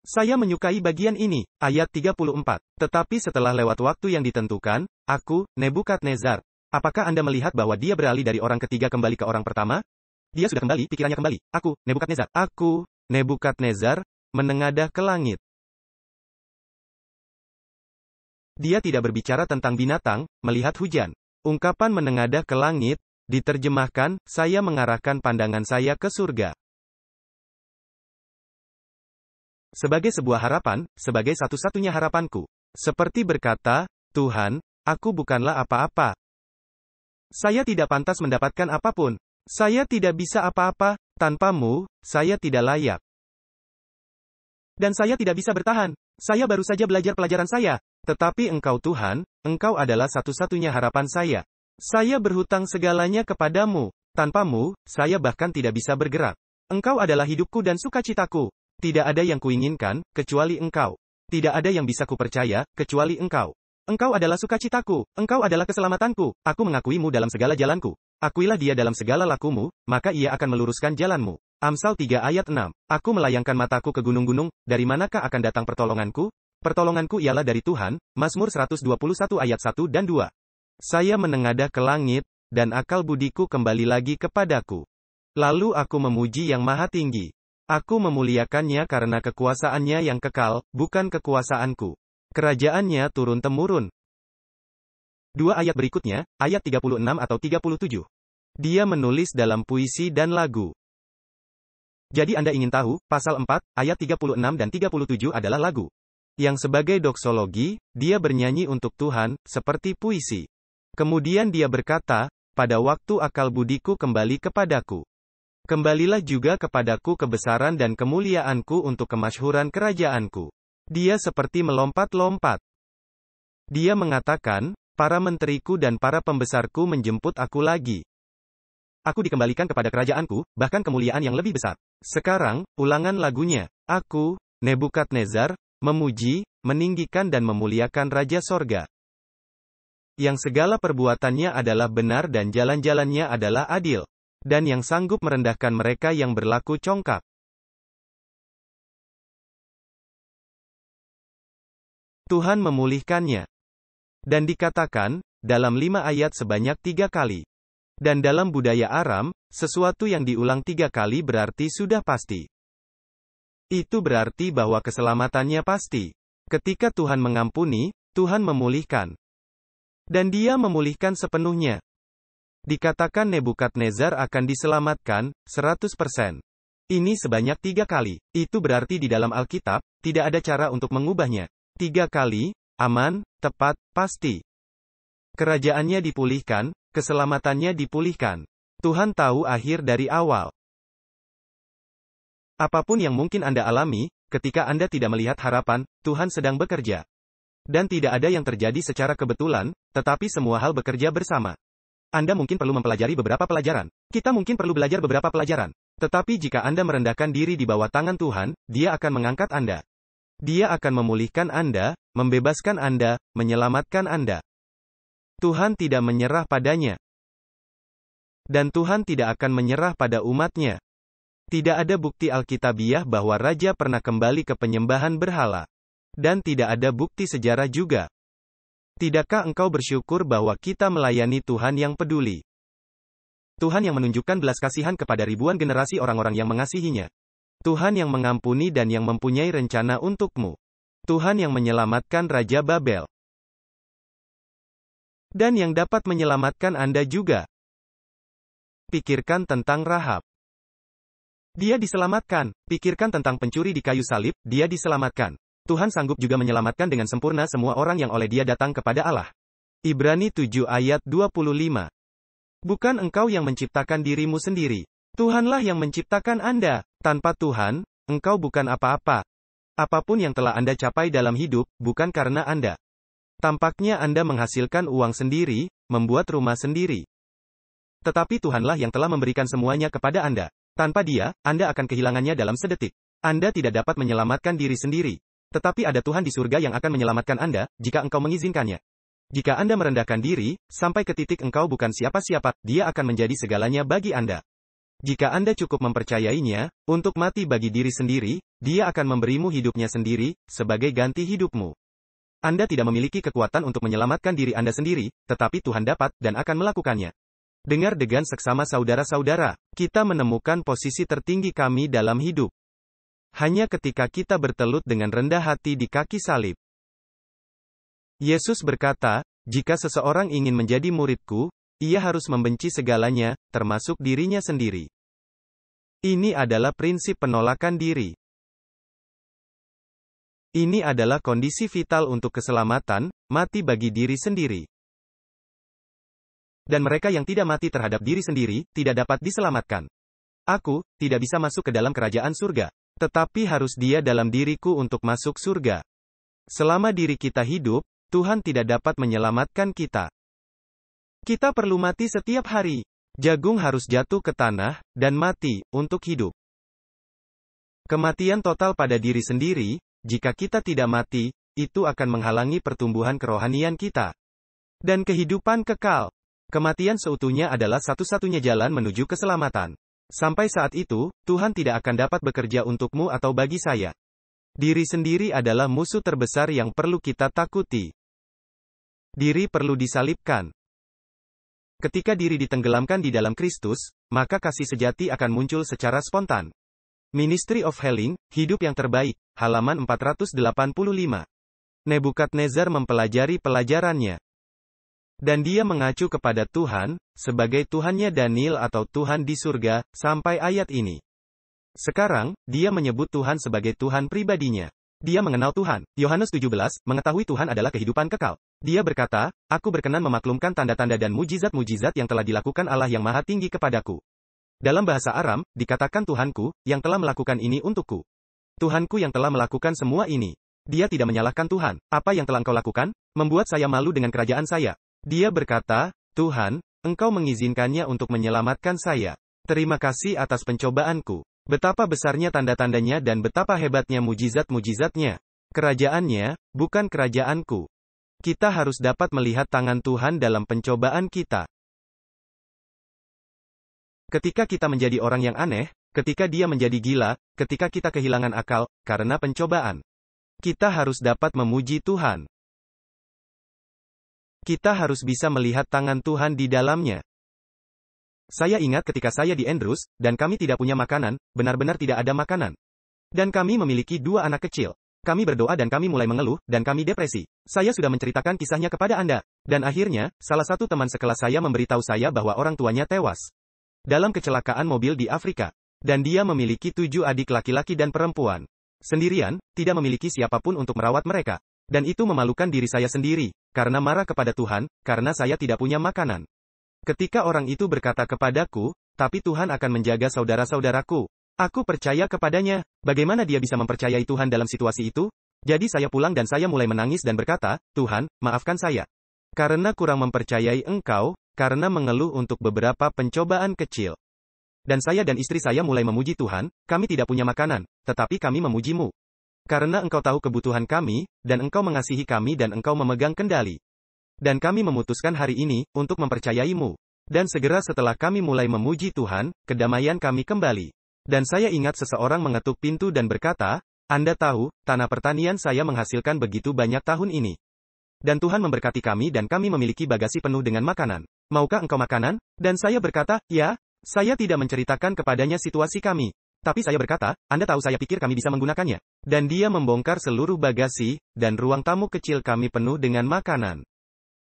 Saya menyukai bagian ini, ayat 34. Tetapi setelah lewat waktu yang ditentukan, aku, Nebukadnezar. Apakah Anda melihat bahwa dia beralih dari orang ketiga kembali ke orang pertama? Dia sudah kembali, pikirannya kembali. Aku, Nebukadnezar, menengadah ke langit. Dia tidak berbicara tentang binatang, melihat hujan. Ungkapan menengadah ke langit, Diterjemahkan, saya mengarahkan pandangan saya ke surga. Sebagai sebuah harapan, sebagai satu-satunya harapanku. Seperti berkata, Tuhan, aku bukanlah apa-apa. Saya tidak pantas mendapatkan apapun. Saya tidak bisa apa-apa, tanpamu, saya tidak layak. Dan saya tidak bisa bertahan. Saya baru saja belajar pelajaran saya. Tetapi Engkau Tuhan, Engkau adalah satu-satunya harapan saya. Saya berhutang segalanya kepadamu. Tanpamu, saya bahkan tidak bisa bergerak. Engkau adalah hidupku dan sukacitaku. Tidak ada yang kuinginkan, kecuali Engkau. Tidak ada yang bisa kupercaya, kecuali Engkau. Engkau adalah sukacitaku, Engkau adalah keselamatanku. Aku mengakuimu dalam segala jalanku. Akuilah dia dalam segala lakumu, maka ia akan meluruskan jalanmu. Amsal 3 ayat 6. Aku melayangkan mataku ke gunung-gunung, dari manakah akan datang pertolonganku? Pertolonganku ialah dari Tuhan. Mazmur 121 ayat 1 dan 2. Saya menengadah ke langit, dan akal budiku kembali lagi kepadaku. Lalu aku memuji Yang Maha Tinggi. Aku memuliakannya karena kekuasaannya yang kekal, bukan kekuasaanku. Kerajaannya turun-temurun. 2 ayat berikutnya, ayat 36 atau 37. Dia menulis dalam puisi dan lagu. Jadi Anda ingin tahu, pasal 4, ayat 36 dan 37 adalah lagu. Yang sebagai doksologi, dia bernyanyi untuk Tuhan, seperti puisi. Kemudian dia berkata, pada waktu akal budiku kembali kepadaku. Kembalilah juga kepadaku kebesaran dan kemuliaanku untuk kemasyhuran kerajaanku. Dia seperti melompat-lompat. Dia mengatakan, para menteriku dan para pembesarku menjemput aku lagi. Aku dikembalikan kepada kerajaanku, bahkan kemuliaan yang lebih besar. Sekarang, ulangan lagunya. Aku, Nebukadnezar, memuji, meninggikan dan memuliakan Raja Sorga. Yang segala perbuatannya adalah benar dan jalan-jalannya adalah adil. Dan yang sanggup merendahkan mereka yang berlaku congkak. Tuhan memulihkannya. Dan dikatakan, dalam 5 ayat sebanyak 3 kali. Dan dalam budaya Aram, sesuatu yang diulang 3 kali berarti sudah pasti. Itu berarti bahwa keselamatannya pasti. Ketika Tuhan mengampuni, Tuhan memulihkan. Dan dia memulihkan sepenuhnya. Dikatakan Nebukadnezar akan diselamatkan, 100%. Ini sebanyak 3 kali. Itu berarti di dalam Alkitab, tidak ada cara untuk mengubahnya. 3 kali, aman, tepat, pasti. Kerajaannya dipulihkan, keselamatannya dipulihkan. Tuhan tahu akhir dari awal. Apapun yang mungkin Anda alami, ketika Anda tidak melihat harapan, Tuhan sedang bekerja. Dan tidak ada yang terjadi secara kebetulan, tetapi semua hal bekerja bersama. Anda mungkin perlu mempelajari beberapa pelajaran. Kita mungkin perlu belajar beberapa pelajaran. Tetapi jika Anda merendahkan diri di bawah tangan Tuhan, Dia akan mengangkat Anda. Dia akan memulihkan Anda, membebaskan Anda, menyelamatkan Anda. Tuhan tidak menyerah padanya. Dan Tuhan tidak akan menyerah pada umatnya. Tidak ada bukti Alkitabiah bahwa Raja pernah kembali ke penyembahan berhala. Dan tidak ada bukti sejarah juga. Tidakkah engkau bersyukur bahwa kita melayani Tuhan yang peduli? Tuhan yang menunjukkan belas kasihan kepada ribuan generasi orang-orang yang mengasihinya. Tuhan yang mengampuni dan yang mempunyai rencana untukmu. Tuhan yang menyelamatkan Raja Babel. Dan yang dapat menyelamatkan Anda juga. Pikirkan tentang Rahab. Dia diselamatkan. Pikirkan tentang pencuri di kayu salib, dia diselamatkan. Tuhan sanggup juga menyelamatkan dengan sempurna semua orang yang oleh Dia datang kepada Allah. Ibrani 7 ayat 25. Bukan engkau yang menciptakan dirimu sendiri. Tuhanlah yang menciptakan Anda. Tanpa Tuhan, engkau bukan apa-apa. Apapun yang telah Anda capai dalam hidup, bukan karena Anda. Tampaknya Anda menghasilkan uang sendiri, membuat rumah sendiri. Tetapi Tuhanlah yang telah memberikan semuanya kepada Anda. Tanpa Dia, Anda akan kehilangannya dalam sedetik. Anda tidak dapat menyelamatkan diri sendiri. Tetapi ada Tuhan di surga yang akan menyelamatkan Anda, jika engkau mengizinkannya. Jika Anda merendahkan diri, sampai ke titik engkau bukan siapa-siapa, Dia akan menjadi segalanya bagi Anda. Jika Anda cukup mempercayainya, untuk mati bagi diri sendiri, Dia akan memberimu hidupnya sendiri, sebagai ganti hidupmu. Anda tidak memiliki kekuatan untuk menyelamatkan diri Anda sendiri, tetapi Tuhan dapat, dan akan melakukannya. Dengar degan seksama saudara-saudara, kita menemukan posisi tertinggi kami dalam hidup. Hanya ketika kita bertelut dengan rendah hati di kaki salib. Yesus berkata, jika seseorang ingin menjadi muridku, ia harus membenci segalanya, termasuk dirinya sendiri. Ini adalah prinsip penolakan diri. Ini adalah kondisi vital untuk keselamatan, mati bagi diri sendiri. Dan mereka yang tidak mati terhadap diri sendiri, tidak dapat diselamatkan. Aku tidak bisa masuk ke dalam kerajaan surga. Tetapi harus dia dalam diriku untuk masuk surga. Selama diri kita hidup, Tuhan tidak dapat menyelamatkan kita. Kita perlu mati setiap hari. Jagung harus jatuh ke tanah, dan mati, untuk hidup. Kematian total pada diri sendiri, jika kita tidak mati, itu akan menghalangi pertumbuhan kerohanian kita. Dan kehidupan kekal. Kematian seutuhnya adalah satu-satunya jalan menuju keselamatan. Sampai saat itu, Tuhan tidak akan dapat bekerja untukmu atau bagi saya. Diri sendiri adalah musuh terbesar yang perlu kita takuti. Diri perlu disalibkan. Ketika diri ditenggelamkan di dalam Kristus, maka kasih sejati akan muncul secara spontan. Ministry of Healing, hidup yang terbaik, halaman 485. Nebukadnezar mempelajari pelajarannya. Dan dia mengacu kepada Tuhan, sebagai Tuhannya Daniel atau Tuhan di surga, sampai ayat ini. Sekarang, dia menyebut Tuhan sebagai Tuhan pribadinya. Dia mengenal Tuhan. Yohanes 17, mengetahui Tuhan adalah kehidupan kekal. Dia berkata, aku berkenan memaklumkan tanda-tanda dan mujizat-mujizat yang telah dilakukan Allah yang Maha Tinggi kepadaku. Dalam bahasa Aram, dikatakan Tuhanku, yang telah melakukan ini untukku. Tuhanku yang telah melakukan semua ini. Dia tidak menyalahkan Tuhan. Apa yang telah engkau lakukan? Membuat saya malu dengan kerajaan saya. Dia berkata, Tuhan, engkau mengizinkannya untuk menyelamatkan saya. Terima kasih atas pencobaanku. Betapa besarnya tanda-tandanya dan betapa hebatnya mujizat-mujizatnya. Kerajaannya, bukan kerajaanku. Kita harus dapat melihat tangan Tuhan dalam pencobaan kita. Ketika kita menjadi orang yang aneh, ketika dia menjadi gila, ketika kita kehilangan akal, karena pencobaan. Kita harus dapat memuji Tuhan. Kita harus bisa melihat tangan Tuhan di dalamnya. Saya ingat ketika saya di Andrews, dan kami tidak punya makanan, benar-benar tidak ada makanan. Dan kami memiliki 2 anak kecil. Kami berdoa dan kami mulai mengeluh, dan kami depresi. Saya sudah menceritakan kisahnya kepada Anda. Dan akhirnya, salah satu teman sekelas saya memberitahu saya bahwa orang tuanya tewas dalam kecelakaan mobil di Afrika. Dan dia memiliki 7 adik laki-laki dan perempuan. Sendirian, tidak memiliki siapapun untuk merawat mereka. Dan itu memalukan diri saya sendiri, karena marah kepada Tuhan, karena saya tidak punya makanan. Ketika orang itu berkata kepadaku, tapi Tuhan akan menjaga saudara-saudaraku. Aku percaya kepadanya. Bagaimana dia bisa mempercayai Tuhan dalam situasi itu? Jadi saya pulang dan saya mulai menangis dan berkata, Tuhan, maafkan saya. Karena kurang mempercayai Engkau, karena mengeluh untuk beberapa pencobaan kecil. Dan saya dan istri saya mulai memuji Tuhan, kami tidak punya makanan, tetapi kami memuji-Mu. Karena Engkau tahu kebutuhan kami, dan Engkau mengasihi kami dan Engkau memegang kendali. Dan kami memutuskan hari ini, untuk mempercayai-Mu. Dan segera setelah kami mulai memuji Tuhan, kedamaian kami kembali. Dan saya ingat seseorang mengetuk pintu dan berkata, Anda tahu, tanah pertanian saya menghasilkan begitu banyak tahun ini. Dan Tuhan memberkati kami dan kami memiliki bagasi penuh dengan makanan. Maukah engkau makanan? Dan saya berkata, ya. Saya tidak menceritakan kepadanya situasi kami. Tapi saya berkata, Anda tahu saya pikir kami bisa menggunakannya. Dan dia membongkar seluruh bagasi, dan ruang tamu kecil kami penuh dengan makanan.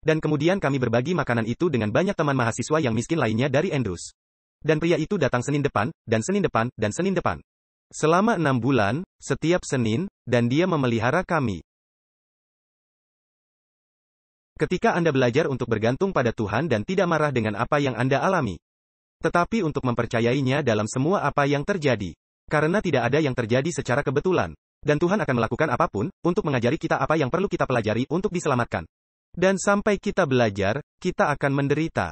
Dan kemudian kami berbagi makanan itu dengan banyak teman mahasiswa yang miskin lainnya dari Andrews. Dan pria itu datang Senin depan, dan Senin depan, dan Senin depan. Selama 6 bulan, setiap Senin, dan dia memelihara kami. Ketika Anda belajar untuk bergantung pada Tuhan dan tidak marah dengan apa yang Anda alami. Tetapi untuk mempercayainya dalam semua apa yang terjadi. Karena tidak ada yang terjadi secara kebetulan. Dan Tuhan akan melakukan apapun, untuk mengajari kita apa yang perlu kita pelajari untuk diselamatkan. Dan sampai kita belajar, kita akan menderita.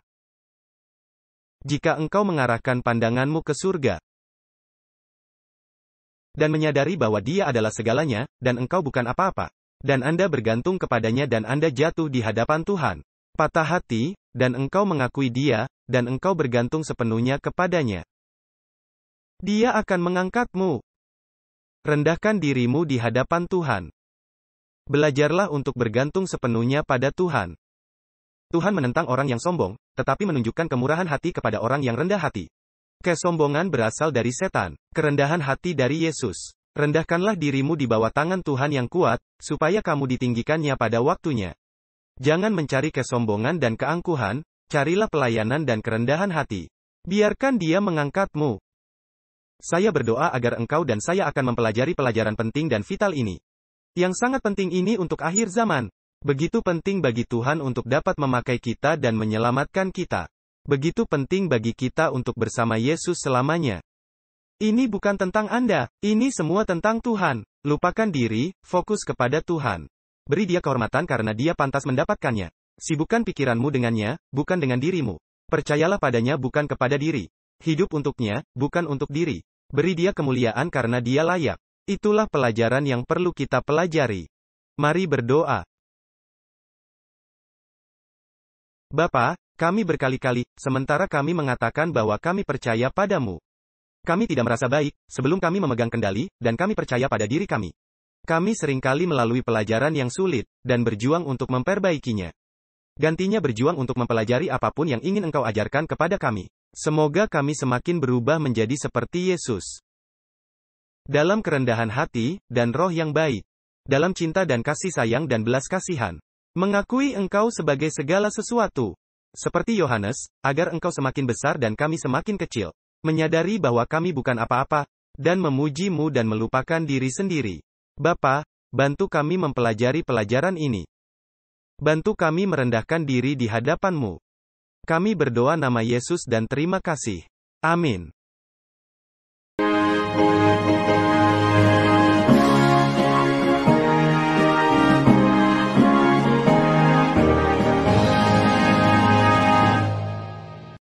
Jika engkau mengarahkan pandanganmu ke surga, dan menyadari bahwa Dia adalah segalanya, dan engkau bukan apa-apa, dan Anda bergantung kepadanya dan Anda jatuh di hadapan Tuhan, patah hati, dan engkau mengakui Dia, dan engkau bergantung sepenuhnya kepadanya. Dia akan mengangkatmu. Rendahkan dirimu di hadapan Tuhan. Belajarlah untuk bergantung sepenuhnya pada Tuhan. Tuhan menentang orang yang sombong, tetapi menunjukkan kemurahan hati kepada orang yang rendah hati. Kesombongan berasal dari setan, kerendahan hati dari Yesus. Rendahkanlah dirimu di bawah tangan Tuhan yang kuat, supaya kamu ditinggikannya pada waktunya. Jangan mencari kesombongan dan keangkuhan, carilah pelayanan dan kerendahan hati. Biarkan Dia mengangkatmu. Saya berdoa agar engkau dan saya akan mempelajari pelajaran penting dan vital ini. Yang sangat penting ini untuk akhir zaman. Begitu penting bagi Tuhan untuk dapat memakai kita dan menyelamatkan kita. Begitu penting bagi kita untuk bersama Yesus selamanya. Ini bukan tentang Anda, ini semua tentang Tuhan. Lupakan diri, fokus kepada Tuhan. Beri Dia kehormatan karena Dia pantas mendapatkannya. Sibukkan pikiranmu dengannya, bukan dengan dirimu. Percayalah padanya bukan kepada diri. Hidup untuknya, bukan untuk diri. Beri Dia kemuliaan karena Dia layak. Itulah pelajaran yang perlu kita pelajari. Mari berdoa. Bapa, kami berkali-kali, sementara kami mengatakan bahwa kami percaya padamu. Kami tidak merasa baik, sebelum kami memegang kendali, dan kami percaya pada diri kami. Kami seringkali melalui pelajaran yang sulit, dan berjuang untuk memperbaikinya. Gantinya berjuang untuk mempelajari apapun yang ingin Engkau ajarkan kepada kami. Semoga kami semakin berubah menjadi seperti Yesus. Dalam kerendahan hati, dan roh yang baik. Dalam cinta dan kasih sayang dan belas kasihan. Mengakui Engkau sebagai segala sesuatu. Seperti Yohanes, agar Engkau semakin besar dan kami semakin kecil. Menyadari bahwa kami bukan apa-apa, dan memuji-Mu dan melupakan diri sendiri. Bapa, bantu kami mempelajari pelajaran ini. Bantu kami merendahkan diri di hadapan-Mu. Kami berdoa nama Yesus dan terima kasih. Amin.